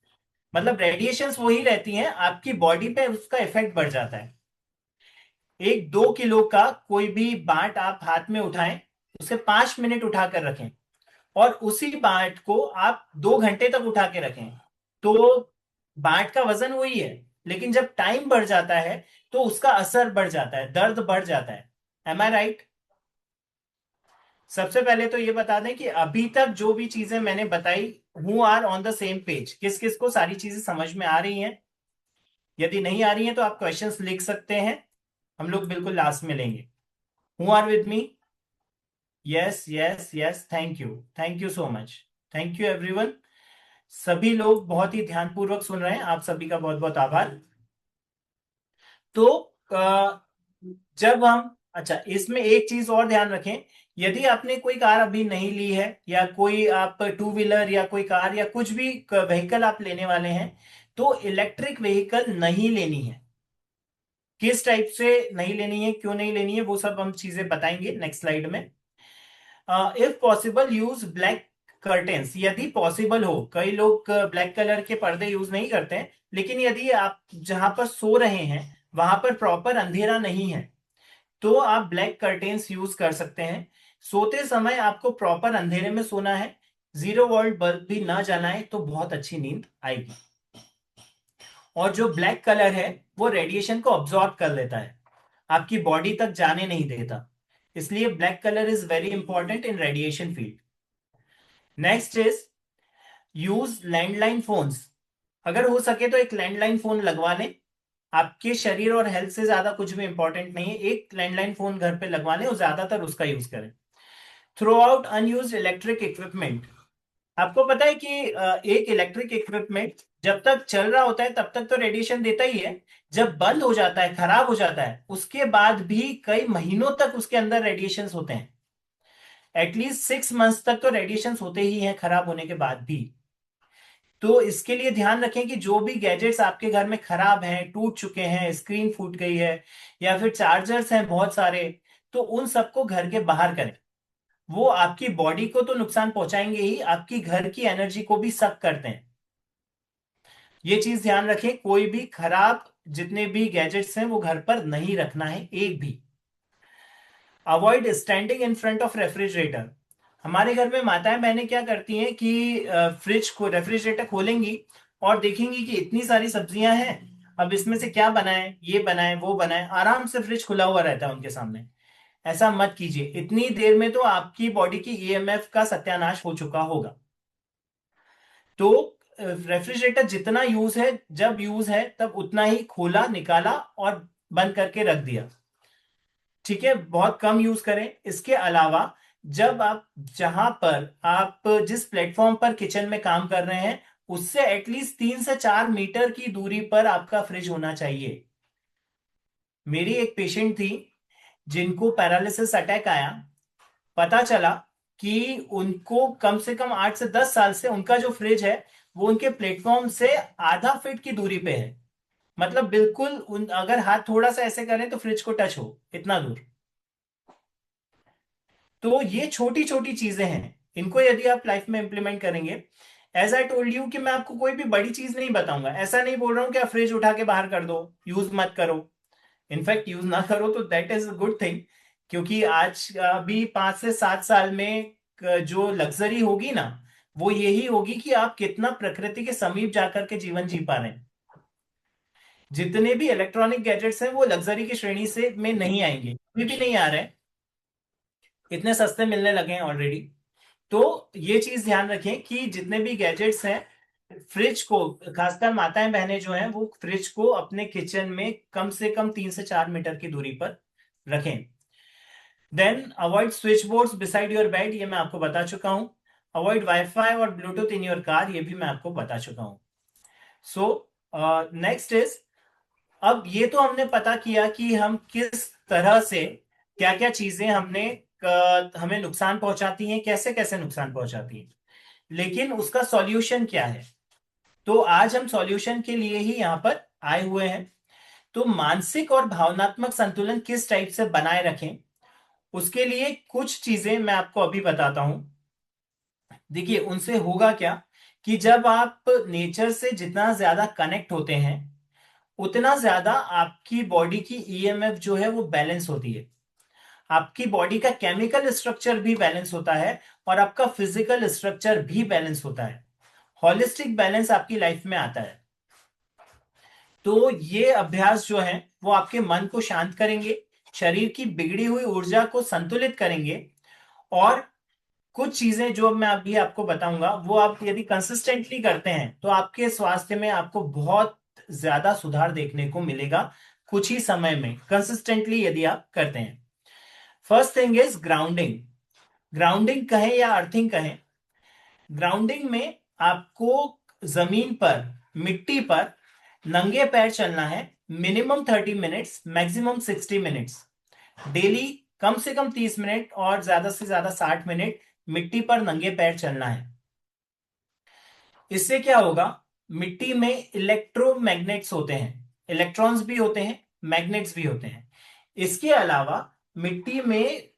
मतलब रेडिएशंस वही रहती हैं, आपकी बॉडी पे उसका इफेक्ट बढ़ जाता है। एक 2 किलो का कोई भी बाट आप हाथ में उठाएं, उसे 5 मिनट उठा कर रखें और उसी बाट को आप 2 घंटे तक उठा के रखें, तो बाट का वजन वही है, लेकिन जब टाइम बढ़ जाता है तो उसका असर बढ़ जाता है, दर्द बढ़ जाता है। एम आई राइट? सबसे पहले तो ये बता दें कि अभी तक जो भी चीजें मैंने बताई, who are on the same page, किस किस को सारी चीजें समझ में आ रही हैं? यदि नहीं आ रही हैं तो आप क्वेश्चंस लिख सकते हैं, हम लोग बिल्कुल लास्ट में लेंगे। Who are with me? Yes yes yes, thank you so much, thank you everyone. सभी लोग बहुत ही ध्यानपूर्वक सुन रहे हैं, आप सभी का बहुत बहुत आभार। तो जब हम, अच्छा, इसमें एक चीज और ध्यान रखें, यदि आपने कोई कार अभी नहीं ली है या कोई आप टू व्हीलर या कोई कार या कुछ भी व्हीकल आप लेने वाले हैं, तो इलेक्ट्रिक व्हीकल नहीं लेनी है। किस टाइप से नहीं लेनी है, क्यों नहीं लेनी है, वो सब हम चीजें बताएंगे नेक्स्ट स्लाइड में। If possible use black curtains, यदि पॉसिबल हो। कई लोग ब्लैक कलर के पर्दे यूज नहीं करते हैं, लेकिन यदि आप जहां पर सो रहे हैं वहां पर प्रॉपर अंधेरा नहीं है तो आप ब्लैक कर्टेन्स यूज कर सकते हैं। सोते समय आपको प्रॉपर अंधेरे में सोना है, 0 वोल्ट बल्ब भी ना जलाएं तो बहुत अच्छी नींद आएगी। और जो ब्लैक कलर है वो रेडिएशन को ऑब्जॉर्ब कर लेता है, आपकी बॉडी तक जाने नहीं देता, इसलिए black colour is very important in radiation field. Next is use landline phones. अगर हो सके तो एक लैंडलाइन फोन लगवा लें, आपके शरीर और हेल्थ से ज्यादा कुछ भी इंपॉर्टेंट नहीं है, एक लैंडलाइन फोन घर पे लगवा लें और ज्यादातर उसका यूज करें। Throw out unused electric equipment. आपको पता है कि एक इलेक्ट्रिक इक्विपमेंट जब तक चल रहा होता है तब तक तो रेडिएशन देता ही है, जब बंद हो जाता है, खराब हो जाता है, उसके बाद भी कई महीनों तक उसके अंदर रेडिएशन होते हैं। एटलीस्ट 6 मंथ्स तक तो रेडिएशन होते ही हैं खराब होने के बाद भी। तो इसके लिए ध्यान रखें कि जो भी गैजेट्स आपके घर में खराब हैं, टूट चुके हैं, स्क्रीन फूट गई है या फिर चार्जर्स हैं बहुत सारे, तो उन सबको घर के बाहर करें। वो आपकी बॉडी को तो नुकसान पहुंचाएंगे ही, आपकी घर की एनर्जी को भी सक करते हैं। ये चीज ध्यान रखें, कोई भी खराब जितने भी गैजेट्स हैं वो घर पर नहीं रखना है एक भी। Avoid standing in front of refrigerator. हमारे घर में माताएं बहनें क्या करती हैं कि फ्रिज को, रेफ्रिजरेटर खोलेंगी और देखेंगी कि इतनी सारी सब्जियां हैं, अब इसमें से क्या बनाएं, ये बनाएं वो बनाएं, आराम से फ्रिज खुला हुआ रहता है उनके सामने। ऐसा मत कीजिए, इतनी देर में तो आपकी बॉडी की ईएमएफ का सत्यानाश हो चुका होगा। तो रेफ्रिजरेटर जितना यूज है, जब यूज है तब उतना ही खोला, निकाला और बंद करके रख दिया, ठीक है, बहुत कम यूज करें। इसके अलावा जब आप, जहां पर आप जिस प्लेटफॉर्म पर किचन में काम कर रहे हैं उससे एटलीस्ट 3 से 4 मीटर की दूरी पर आपका फ्रिज होना चाहिए। मेरी एक पेशेंट थी जिनको पैरालिसिस अटैक आया, पता चला कि उनको कम से कम 8 से 10 साल से उनका जो फ्रिज है वो उनके प्लेटफॉर्म से आधा फीट की दूरी पे है। मतलब बिल्कुल अगर हाथ थोड़ा सा ऐसे करें तो फ्रिज को टच हो, इतना दूर। तो ये छोटी छोटी चीजें हैं, इनको यदि आप लाइफ में इंप्लीमेंट करेंगे। एज आई टोल्ड यू कि मैं आपको कोई भी बड़ी चीज नहीं बताऊंगा, ऐसा नहीं बोल रहा हूं कि आप फ्रिज उठा के बाहर कर दो, यूज मत करो। इनफैक्ट यूज ना करो तो that is a good thing, क्योंकि आज अभी 5 से 7 साल में जो लग्जरी होगी ना, वो यही होगी कि आप कितना प्रकृति के समीप जाकर के जीवन जी पा रहे हैं। जितने भी इलेक्ट्रॉनिक गैजेट्स हैं वो लग्जरी की श्रेणी से में नहीं आएंगे, अभी भी नहीं आ रहे हैं, इतने सस्ते मिलने लगे हैं ऑलरेडी। तो ये चीज ध्यान रखें कि जितने भी गैजेट्स हैं, फ्रिज को, खासकर माताएं बहनें जो हैं, वो फ्रिज को अपने किचन में कम से कम 3 से 4 मीटर की दूरी पर रखें। Then avoid switch boards beside your bed, ये मैं आपको बता चुका हूं। अवॉइड वाईफाई और ब्लूटूथ इन योर कार, ये भी मैं आपको बता चुका हूं। सो नेक्स्ट इज, अब ये तो हमने पता किया कि हम किस तरह से, क्या क्या चीजें हमें नुकसान पहुंचाती हैं, कैसे कैसे नुकसान पहुंचाती हैं, लेकिन उसका सॉल्यूशन क्या है। तो आज हम सॉल्यूशन के लिए ही यहां पर आए हुए हैं। तो मानसिक और भावनात्मक संतुलन किस टाइप से बनाए रखें, उसके लिए कुछ चीजें मैं आपको अभी बताता हूं। देखिए, उनसे होगा क्या कि जब आप नेचर से जितना ज्यादा कनेक्ट होते हैं, उतना ज्यादा आपकी बॉडी की ईएमएफ जो है वो बैलेंस होती है। आपकी बॉडी का केमिकल स्ट्रक्चर भी बैलेंस होता है और आपका फिजिकल स्ट्रक्चर भी बैलेंस होता है। हॉलिस्टिक बैलेंस आपकी लाइफ में आता है। तो ये अभ्यास जो है वो आपके मन को शांत करेंगे, शरीर की बिगड़ी हुई ऊर्जा को संतुलित करेंगे, और कुछ चीजें जो मैं अभी आपको बताऊंगा वो आप यदि कंसिस्टेंटली करते हैं तो आपके स्वास्थ्य में आपको बहुत ज्यादा सुधार देखने को मिलेगा कुछ ही समय में, कंसिस्टेंटली यदि आप करते हैं। First thing is grounding. Grounding कहें या अर्थिंग कहें, ग्राउंडिंग में आपको जमीन पर, मिट्टी पर नंगे पैर चलना है। Minimum 30 minutes, maximum 60 minutes daily. कम से कम 30 मिनट और ज्यादा से ज्यादा 60 मिनट मिट्टी पर नंगे पैर चलना है। इससे क्या होगा, मिट्टी में इलेक्ट्रोमैग्नेट्स होते हैं, इलेक्ट्रॉन्स भी होते हैं, मैग्नेट्स भी होते हैं। इसके अलावा मिट्टी में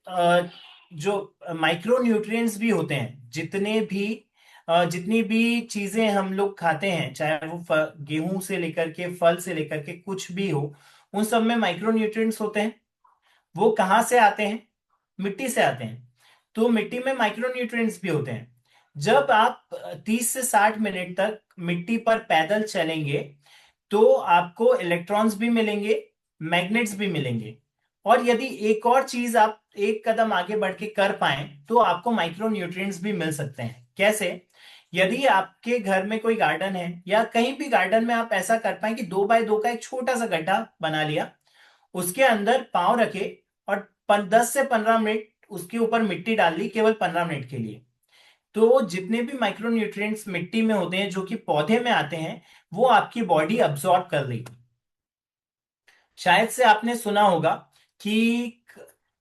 जो माइक्रो न्यूट्रिएंट्स भी होते हैं, जितनी भी चीजें हम लोग खाते हैं, चाहे वो गेहूं से लेकर के फल से लेकर के कुछ भी हो, उन सब में माइक्रो न्यूट्रिएंट्स होते हैं। वो कहाँ से आते हैं, मिट्टी से आते हैं। तो मिट्टी में माइक्रो न्यूट्रिएंट्स भी होते हैं। जब आप 30 से 60 मिनट तक मिट्टी पर पैदल चलेंगे तो आपको इलेक्ट्रॉन्स भी मिलेंगे, मैग्नेट्स भी मिलेंगे। और यदि एक और चीज आप एक कदम आगे बढ़ के कर पाए तो आपको माइक्रो न्यूट्रिएंट्स भी मिल सकते हैं। कैसे? यदि आपके घर में कोई गार्डन है या कहीं भी गार्डन में आप ऐसा कर पाए कि 2 बाय 2 का एक छोटा सा गड्ढा बना लिया, उसके अंदर पांव रखे और 10 से 15 मिनट उसके ऊपर मिट्टी डाल ली, केवल 15 मिनट के लिए। तो जितने भी माइक्रो न्यूट्रिएंट्स मिट्टी में होते हैं जो कि पौधे में आते हैं, वो आपकी बॉडी अब्सॉर्ब कर लेगी। शायद से आपने सुना होगा कि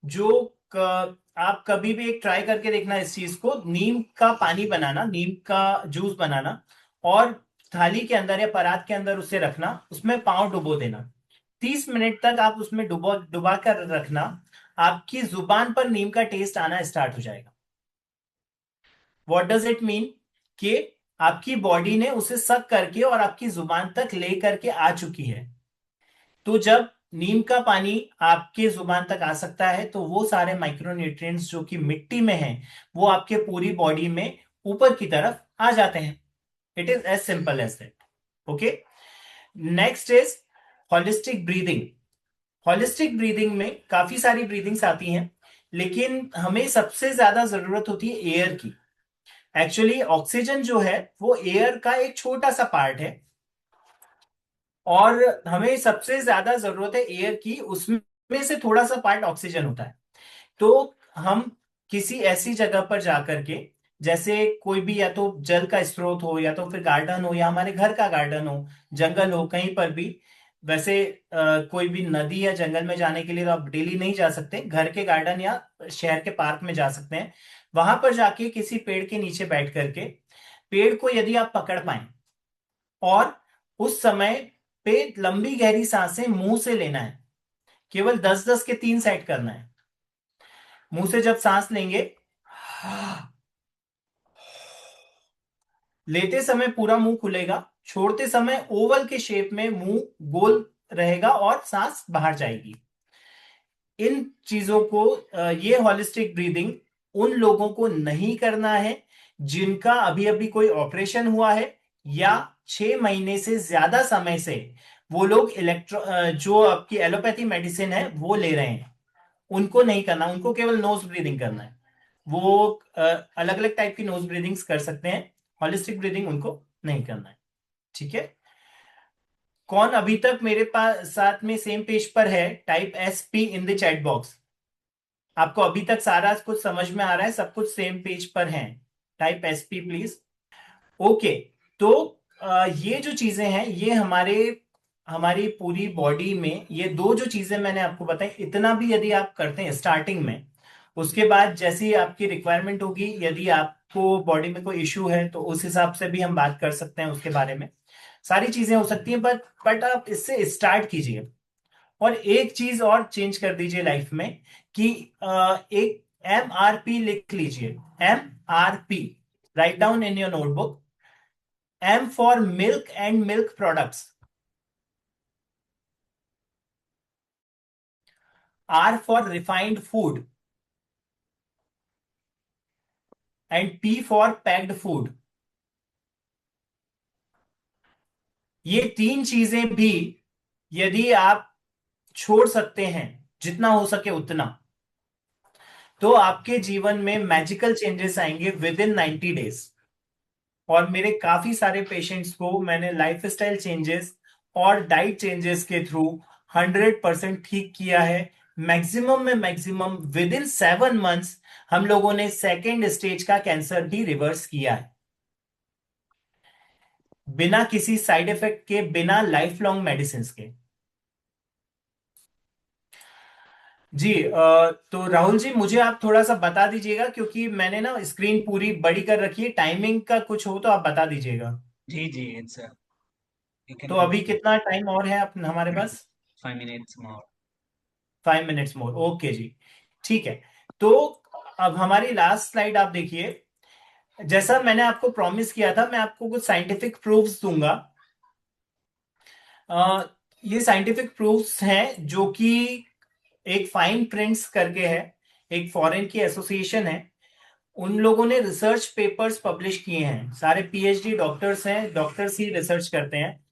जो आप कभी भी एक ट्राई करके देखना इस चीज को, नीम का पानी बनाना, नीम का जूस बनाना, और थाली के अंदर या परात के अंदर उसे रखना, उसमें पाँव डुबो देना। 30 मिनट तक आप उसमें डुबो डुबा कर रखना। आपकी जुबान पर नीम का टेस्ट आना स्टार्ट हो जाएगा। What does it mean? कि आपकी बॉडी ने उसे सक करके और आपकी जुबान तक ले करके आ चुकी है। तो जब नीम का पानी आपके जुबान तक आ सकता है तो वो सारे माइक्रोन्यूट्रिएंट्स जो कि मिट्टी में हैं, वो आपके पूरी बॉडी में ऊपर की तरफ आ जाते हैं। It is as simple as that. Okay, next is holistic breathing. Holistic breathing में काफी सारी ब्रीदिंग्स आती हैं, लेकिन हमें सबसे ज्यादा जरूरत होती है एयर की। एक्चुअली ऑक्सीजन जो है वो एयर का एक छोटा सा पार्ट है, और हमें सबसे ज्यादा जरूरत है एयर की, उसमें से थोड़ा सा पार्ट ऑक्सीजन होता है। तो हम किसी ऐसी जगह पर जाकर के, जैसे कोई भी, या तो जल का स्रोत हो, या तो फिर गार्डन हो, या हमारे घर का गार्डन हो, जंगल हो, कहीं पर भी। वैसे कोई भी नदी या जंगल में जाने के लिए तो आप डेली नहीं जा सकते, घर के गार्डन या शहर के पार्क में जा सकते हैं। वहां पर जाके किसी पेड़ के नीचे बैठ करके पेड़ को यदि आप पकड़ पाए, और उस समय पे लंबी गहरी सांसें मुंह से लेना है, केवल 10-10 के 3 सेट करना है। मुंह से जब सांस लेंगे, लेते समय पूरा मुंह खुलेगा, छोड़ते समय ओवल के शेप में मुंह गोल रहेगा और सांस बाहर जाएगी। इन चीजों को, ये हॉलिस्टिक ब्रीदिंग उन लोगों को नहीं करना है जिनका अभी अभी कोई ऑपरेशन हुआ है, या 6 महीने से ज्यादा समय से वो लोग जो आपकी एलोपैथी मेडिसिन है वो ले रहे हैं। उनको नहीं करना, उनको केवल नोज ब्रीदिंग करना है। वो अलग अलग टाइप की नोज ब्रीदिंग्स कर सकते हैं, हॉलिस्टिक ब्रीदिंग उनको नहीं करना है। ठीक है, कौन अभी तक मेरे पास साथ में सेम पेज पर है? Type SP in the chat box. आपको अभी तक सारा कुछ समझ में आ रहा है, सब कुछ सेम पेज पर है? Type SP please. ओके, तो ये जो चीजें हैं ये हमारी पूरी बॉडी में, ये दो जो चीजें मैंने आपको बताई, इतना भी यदि आप करते हैं स्टार्टिंग में, उसके बाद जैसी आपकी रिक्वायरमेंट होगी, यदि आपको बॉडी में कोई इश्यू है तो उस हिसाब से भी हम बात कर सकते हैं उसके बारे में। सारी चीजें हो सकती हैं, बट आप इससे स्टार्ट कीजिए। और एक चीज और चेंज कर दीजिए लाइफ में कि एक MRP लिख लीजिए। MRP, write down in your notebook. M for milk and milk products. R for refined food. And P for packed food. ये तीन चीजें भी यदि आप छोड़ सकते हैं, जितना हो सके उतना, तो आपके जीवन में मैजिकल चेंजेस आएंगे विद इन 90 डेज। और मेरे काफी सारे पेशेंट्स को मैंने लाइफस्टाइल चेंजेस और डाइट चेंजेस के थ्रू 100% ठीक किया है। मैक्सिमम में मैक्सिमम विद इन 7 मंथ्स हम लोगों ने सेकेंड स्टेज का कैंसर भी रिवर्स किया है, बिना किसी साइड इफेक्ट के, बिना लाइफ लॉन्ग मेडिसिन के। जी तो राहुल जी, मुझे आप थोड़ा सा बता दीजिएगा, क्योंकि मैंने ना स्क्रीन पूरी बड़ी कर रखी है। टाइमिंग का कुछ हो तो आप बता दीजिएगा। जी जी, इट्स यू कैन तो अभी कंटिन्यू। कितना टाइम और है हमारे पास? 5 minutes more. 5 minutes more, okay जी, ठीक है। तो अब हमारी लास्ट स्लाइड आप देखिए। जैसा मैंने आपको प्रॉमिस किया था, मैं आपको कुछ साइंटिफिक प्रूफ्स दूंगा। अ, ये साइंटिफिक प्रूफ्स हैं जो कि एक फाइन प्रिंट्स करके है, एक फॉरेन की एसोसिएशन है, उन लोगों ने रिसर्च पेपर्स पब्लिश किए हैं। सारे PhD डॉक्टर्स हैं, डॉक्टर्स ही रिसर्च करते हैं।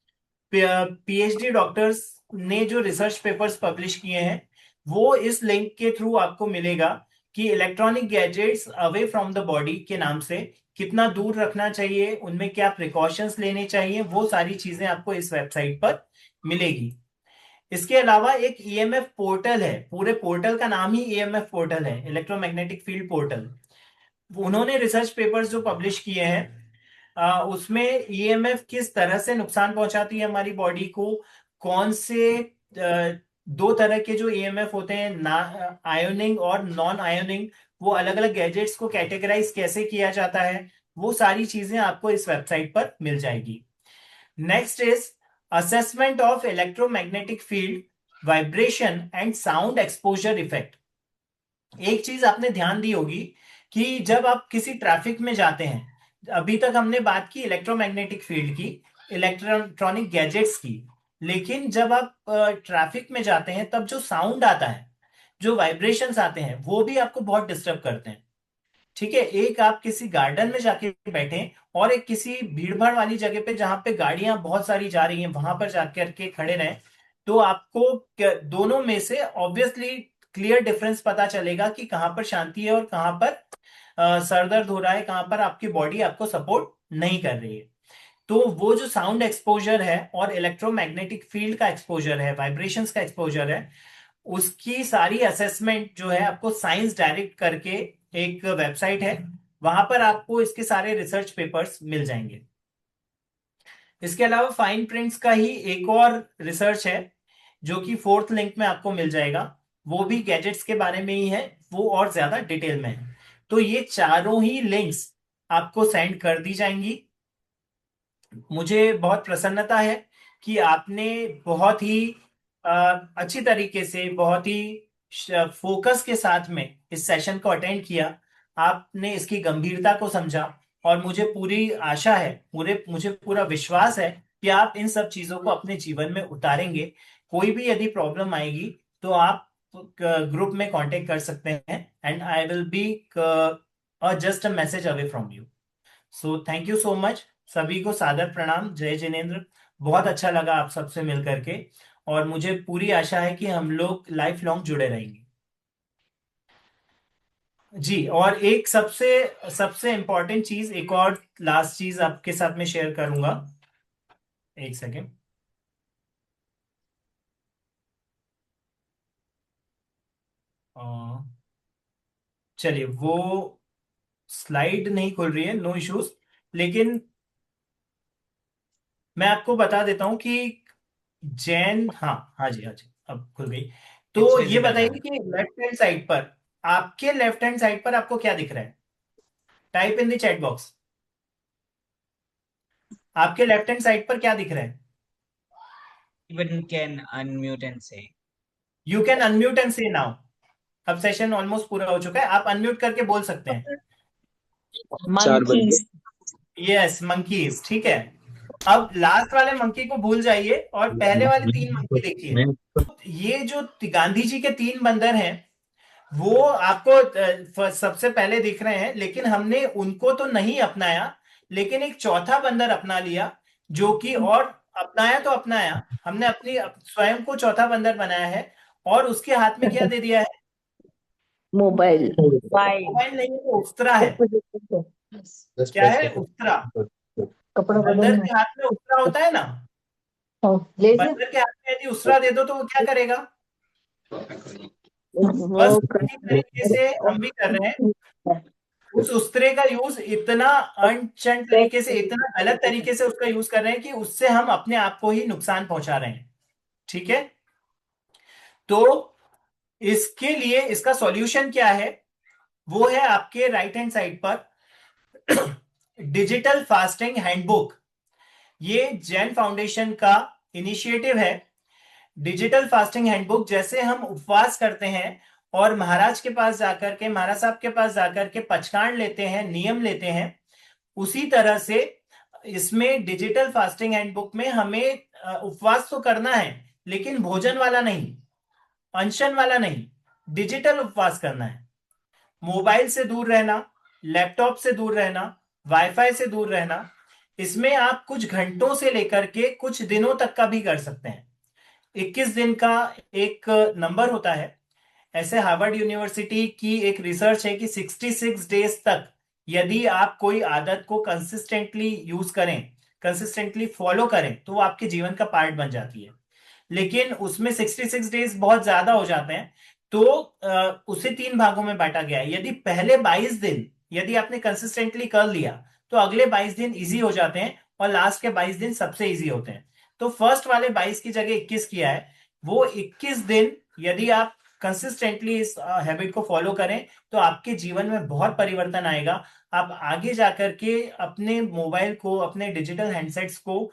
PhD डॉक्टर्स ने जो रिसर्च पेपर्स पब्लिश किए हैं, वो इस लिंक के थ्रू आपको मिलेगा कि electronic gadgets away from the body के नाम से कितना दूर रखना चाहिए, उनमें क्या प्रिकॉशंस लेने चाहिए, वो सारी चीजें आपको इस वेबसाइट पर मिलेगी। इसके अलावा एक EMF पोर्टल है, पूरे पोर्टल का नाम ही EMF पोर्टल है, इलेक्ट्रोमैग्नेटिक फील्ड पोर्टल। उन्होंने रिसर्च पेपर्स जो पब्लिश किए हैं, उसमें EMF किस तरह से नुकसान पहुंचाती है हमारी बॉडी को, कौन से दो तरह के जो EMF होते हैं, ना आयोनिंग और नॉन आयोनिंग, वो अलग अलग गैजेट्स को कैटेगराइज कैसे किया जाता है, वो सारी चीजें आपको इस वेबसाइट पर मिल जाएगी। Next is assessment of electromagnetic field, vibration and sound exposure effect. एक चीज आपने ध्यान दी होगी कि जब आप किसी ट्रैफिक में जाते हैं, अभी तक हमने बात की इलेक्ट्रोमैग्नेटिक फील्ड की, इलेक्ट्रॉनिक गैजेट्स की, लेकिन जब आप ट्रैफिक में जाते हैं तब जो साउंड आता है, जो वाइब्रेशंस आते हैं, वो भी आपको बहुत डिस्टर्ब करते हैं। ठीक है, एक आप किसी गार्डन में जाके बैठे और एक किसी भीड़ भाड़ वाली जगह पे जहां पे गाड़ियां बहुत सारी जा रही हैं, वहां पर जाकर के खड़े रहें, तो आपको दोनों में से ऑब्वियसली क्लियर डिफरेंस पता चलेगा कि कहाँ पर शांति है और कहाँ पर सर दर्द हो रहा है, कहाँ पर आपकी बॉडी आपको सपोर्ट नहीं कर रही है। तो वो जो साउंड एक्सपोजर है और इलेक्ट्रोमैग्नेटिक फील्ड का एक्सपोजर है, वाइब्रेशंस का एक्सपोजर है, उसकी सारी असेसमेंट जो है आपको साइंस डायरेक्ट करके एक वेबसाइट है, वहां पर आपको इसके सारे रिसर्च पेपर्स मिल जाएंगे। इसके अलावा फाइन प्रिंट्स का ही एक और रिसर्च है जो कि फोर्थ लिंक में आपको मिल जाएगा, वो भी गैजेट्स के बारे में ही है, वो और ज्यादा डिटेल में है। तो ये चारों ही लिंक्स आपको सेंड कर दी जाएंगी। मुझे बहुत प्रसन्नता है कि आपने बहुत ही अ, अच्छी तरीके से, बहुत ही फोकस के साथ में इस सेशन को अटेंड किया। आपने इसकी गंभीरता को समझा, और मुझे पूरी आशा है, मुझे पूरा विश्वास है कि आप इन सब चीजों को अपने जीवन में उतारेंगे। कोई भी यदि प्रॉब्लम आएगी तो आप ग्रुप में कांटेक्ट कर सकते हैं, and I will be just a message away from you. So thank you so much. सभी को सादर प्रणाम, जय जिनेन्द्र। बहुत अच्छा लगा आप सबसे मिल करके, और मुझे पूरी आशा है कि हम लोग लाइफ लॉन्ग जुड़े रहेंगे। जी, और एक सबसे सबसे इम्पोर्टेंट चीज, एक और लास्ट चीज आपके साथ में शेयर करूंगा। एक सेकेंड। चलिए, वो स्लाइड नहीं खुल रही है, नो इश्यूज। लेकिन मैं आपको बता देता हूँ कि जैन, हाँ हाँ जी, हाँ जी, अब खुल गई। इट्स तो ये विजिबल बताइए नाउ। कि लेफ्ट हैंड साइड पर, आपके लेफ्ट हैंड साइड पर आपको क्या दिख रहा है? Type in the chat box. आपके लेफ्ट हैंड साइड पर क्या दिख रहा है? Even can unmute and say. You can unmute and से नाउ। अब सेशन ऑलमोस्ट पूरा हो चुका है, आप अनम्यूट करके बोल सकते हैं। चार बंदे। monkeys, यस, मंकीज, ठीक है। अब लास्ट वाले मंकी को भूल जाइए और पहले वाले 3 मंकी देखिए। ये जो गांधी जी के 3 बंदर हैं, वो आपको सबसे पहले दिख रहे हैं, लेकिन हमने उनको तो नहीं अपनाया, लेकिन एक चौथा बंदर अपना लिया, जो कि, और अपनाया तो अपनाया, हमने अपनी स्वयं को चौथा बंदर बनाया है। और उसके हाथ में क्या दे दिया है? mobile, मोबाइल नहीं है, वो उस्तरा है। क्या है? उस्तरा। कपड़ा बंदर बदलना के हाथ में उस्तरा होता है ना। लेजिम बंदर के हाथ में यदि उस्तरा दे दो तो वो क्या करेगा? वो बस उसी तरीके से हम भी कर रहे हैं। उस उस्तरे का यूज इतना अनचंड तरीके से, इतना गलत तरीके से उसका यूज कर रहे हैं कि उससे हम अपने आप को ही नुकसान पहुंचा रहे हैं। ठीक है। तो इसके लिए इसका सॉल्यूशन क्या है? वो है आपके राइट हैंड साइड पर डिजिटल फास्टिंग हैंडबुक। ये जैन फाउंडेशन का इनिशिएटिव है। डिजिटल फास्टिंग हैंडबुक, जैसे हम उपवास करते हैं और महाराज के पास जाकर के, महाराज साहब के पास जाकर के पचकाण लेते हैं, नियम लेते हैं, उसी तरह से इसमें डिजिटल फास्टिंग हैंडबुक में हमें उपवास तो करना है, लेकिन भोजन वाला नहीं, अनशन वाला नहीं, डिजिटल उपवास करना है। मोबाइल से दूर रहना, लैपटॉप से दूर रहना, वाईफाई से दूर रहना। इसमें आप कुछ घंटों से लेकर के कुछ दिनों तक का भी कर सकते हैं। 21 दिन का एक नंबर होता है। ऐसे हार्वर्ड यूनिवर्सिटी की एक रिसर्च है कि 66 डेज तक यदि आप कोई आदत को कंसिस्टेंटली यूज करें, कंसिस्टेंटली फॉलो करें, तो वो आपके जीवन का पार्ट बन जाती है। लेकिन उसमें 66 डेज बहुत ज्यादा हो जाते हैं। तो उसे 3 भागों में बांटा गया है। यदि पहले 22 दिन यदि आपने कंसिस्टेंटली कर लिया, तो अगले 22 दिन इजी हो जाते हैं और लास्ट के 22 दिन सबसे इजी होते हैं। तो फर्स्ट वाले 22 की जगह 21 किया है। वो 21 दिन यदि आप कंसिस्टेंटली इस हैबिट को फॉलो करें, तो आपके जीवन में बहुत परिवर्तन आएगा। आप आगे जाकर के अपने मोबाइल को, अपने डिजिटल हैंडसेट्स को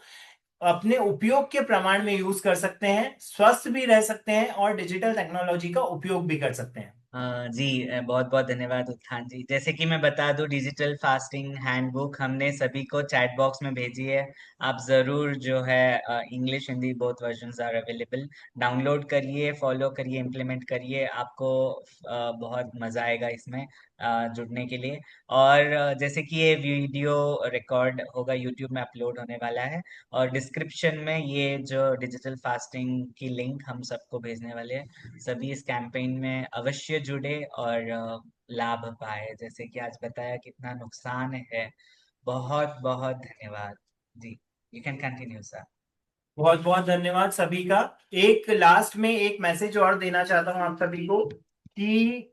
अपने उपयोग के प्रमाण में यूज कर सकते हैं, स्वस्थ भी रह सकते हैं और डिजिटल टेक्नोलॉजी का उपयोग भी कर सकते हैं। जी, बहुत बहुत धन्यवाद उत्थान जी। जैसे कि मैं बता दूं, डिजिटल फास्टिंग हैंडबुक हमने सभी को चैट बॉक्स में भेजी है। आप जरूर जो है, English Hindi both versions are available, download करिए, फॉलो करिए, इम्प्लीमेंट करिए। आपको बहुत मजा आएगा इसमें जुड़ने के लिए। और जैसे कि ये वीडियो रिकॉर्ड होगा, यूट्यूब में अपलोड होने वाला है, और डिस्क्रिप्शन में ये जो डिजिटल फास्टिंग की लिंक हम सबको भेजने वाले हैं। सभी इस कैंपेन में अवश्य जुड़े और लाभ पाए। जैसे कि आज बताया कितना नुकसान है। बहुत बहुत धन्यवाद जी। You can continue sir. बहुत बहुत धन्यवाद सभी का। एक लास्ट में एक मैसेज और देना चाहता हूं आप सभी को कि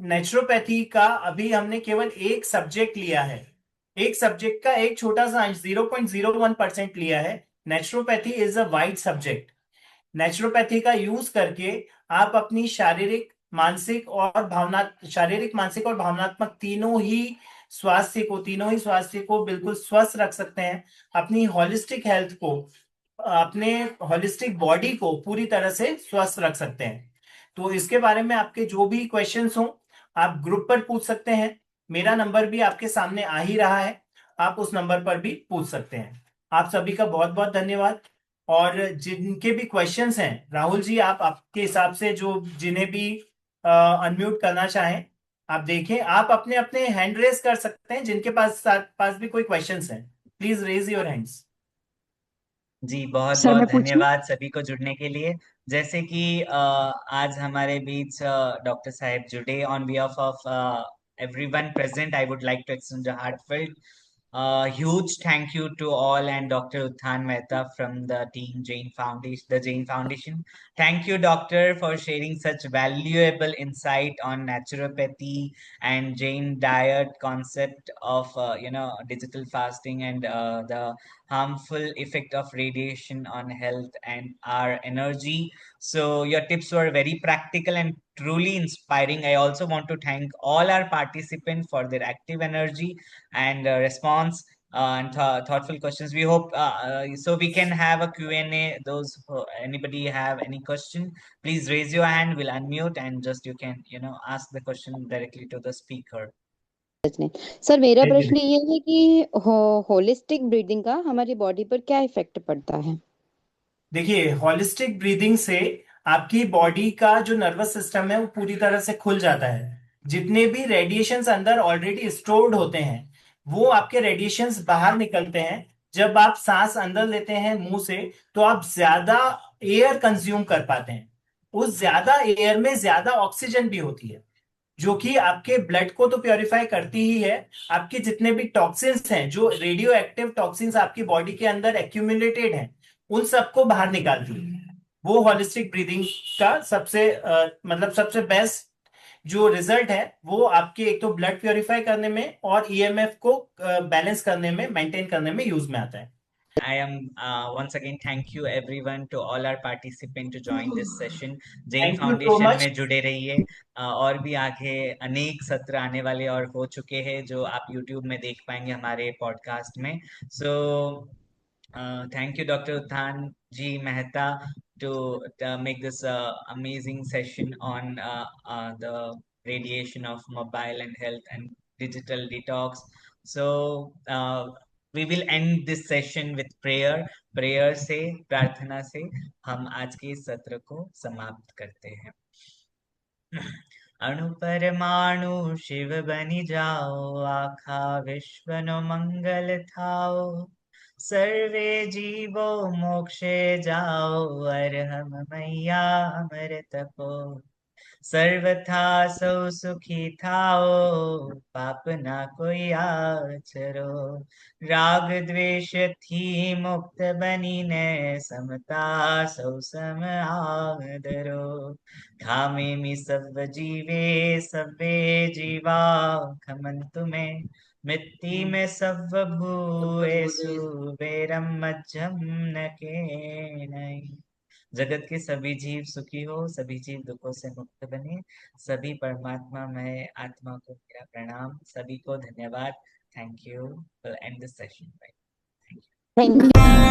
नेचुरोपैथी का अभी हमने केवल एक सब्जेक्ट लिया है। एक सब्जेक्ट का एक छोटा सा अंश, 0.01% लिया है। Naturopathy is a wide subject. Naturopathy का यूज करके आप अपनी शारीरिक, मानसिक और भावनात्मक तीनों ही स्वास्थ्य को बिल्कुल स्वस्थ रख सकते हैं। अपनी हॉलिस्टिक हेल्थ को, अपने हॉलिस्टिक बॉडी को पूरी तरह से स्वस्थ रख सकते हैं। तो इसके बारे में आपके जो भी क्वेश्चंस हो, आप ग्रुप पर पूछ सकते हैं। मेरा नंबर भी आपके सामने आ ही रहा है, आप उस नंबर पर भी पूछ सकते हैं। आप सभी का बहुत बहुत धन्यवाद। और जिनके भी क्वेश्चंस हैं, राहुल जी, आप आपके हिसाब से जो जिन्हें भी अनम्यूट करना चाहें, आप देखें, आप अपने अपने हैंड रेज कर सकते हैं जिनके पास पास भी कोई क्वेश्चंस हैं। Please raise your hands. जी बहुत सर बहुत मैं पूछूं? धन्यवाद सभी को जुड़ने के लिए। जैसे कि आज हमारे बीच डॉक्टर साहब जुड़े, on behalf of everyone present, I would like to extend a heartfelt huge thank you to all and Dr. Uthan Mehta from the team Jain Foundation, the Jain Foundation. Thank you, Doctor, for sharing such valuable insight on naturopathy and Jain diet concept of digital fasting and the harmful effect of radiation on health and our energy. So your tips were very practical and truly inspiring. I also want to thank all our participants for their active energy and response and thoughtful questions. We hope so we can have a Q&A. Those who, anybody have any question, please raise your hand. We'll unmute and just you can ask the question directly to the speaker. Sir मेरा जी, प्रश्न ये है कि holistic breathing का हमारी body पर क्या effect पड़ता है? देखिए, हॉलिस्टिक ब्रीदिंग से आपकी बॉडी का जो नर्वस सिस्टम है वो पूरी तरह से खुल जाता है। जितने भी रेडिएशंस अंदर ऑलरेडी स्टोर्ड होते हैं वो आपके रेडिएशंस बाहर निकलते हैं। जब आप सांस अंदर लेते हैं मुंह से तो आप ज्यादा एयर कंज्यूम कर पाते हैं। उस ज्यादा एयर में ज्यादा ऑक्सीजन भी होती है जो कि आपके ब्लड को तो प्योरीफाई करती ही है। आपके जितने भी टॉक्सिन्स हैं, जो रेडियो एक्टिव टॉक्सिन्स आपकी बॉडी के अंदर एक्यूमुलेटेड हैं, उन सबको बाहर निकालती है। वो हॉलिस्टिक ब्रीदिंग का सबसे मतलब सबसे बेस्ट जो रिजल्ट है वो आपके एक तो ब्लड प्योरीफाई करने में और ईएमएफ को बैलेंस करने में, मेंटेन करने में यूज में आता है। I am once again thank you everyone to all our participants to join this session. Jain thank you so Foundation much. में जुड़े रहिए। और भी आगे अनेक सत्र आने वाले और हो चुके हैं जो आप YouTube में देख पाएंगे हमारे पॉडकास्ट में। So thank you, Dr. Uthan Ji Mehta, to make this amazing session on the radiation of mobile and health and digital detox. So we will end this session with prayer. Prayer से, प्रार्थना से हम आज के इस सत्र को समाप्त करते हैं। अणु परमाणु शिव बनि जाओ, आखा विश्व नो मंगल थाओ। सर्वे जीवो मोक्षे जाओ, अरहम मैया अमृत को। सर्वथा सौ सुखी थाओ, पाप ना कोई आचरो। राग द्वेष थी मुक्त बनीने, समता सौ सम आदरो। खामे मी सब जीवे सबे जीवा, खमंतु में मिट्टी में सब भूए सुबेरम मज्जम न के नहीं। जगत के सभी जीव सुखी हो, सभी जीव दुखों से मुक्त बने। सभी परमात्मा में आत्मा को मेरा प्रणाम। सभी को धन्यवाद। Thank you. And this session. Thank you.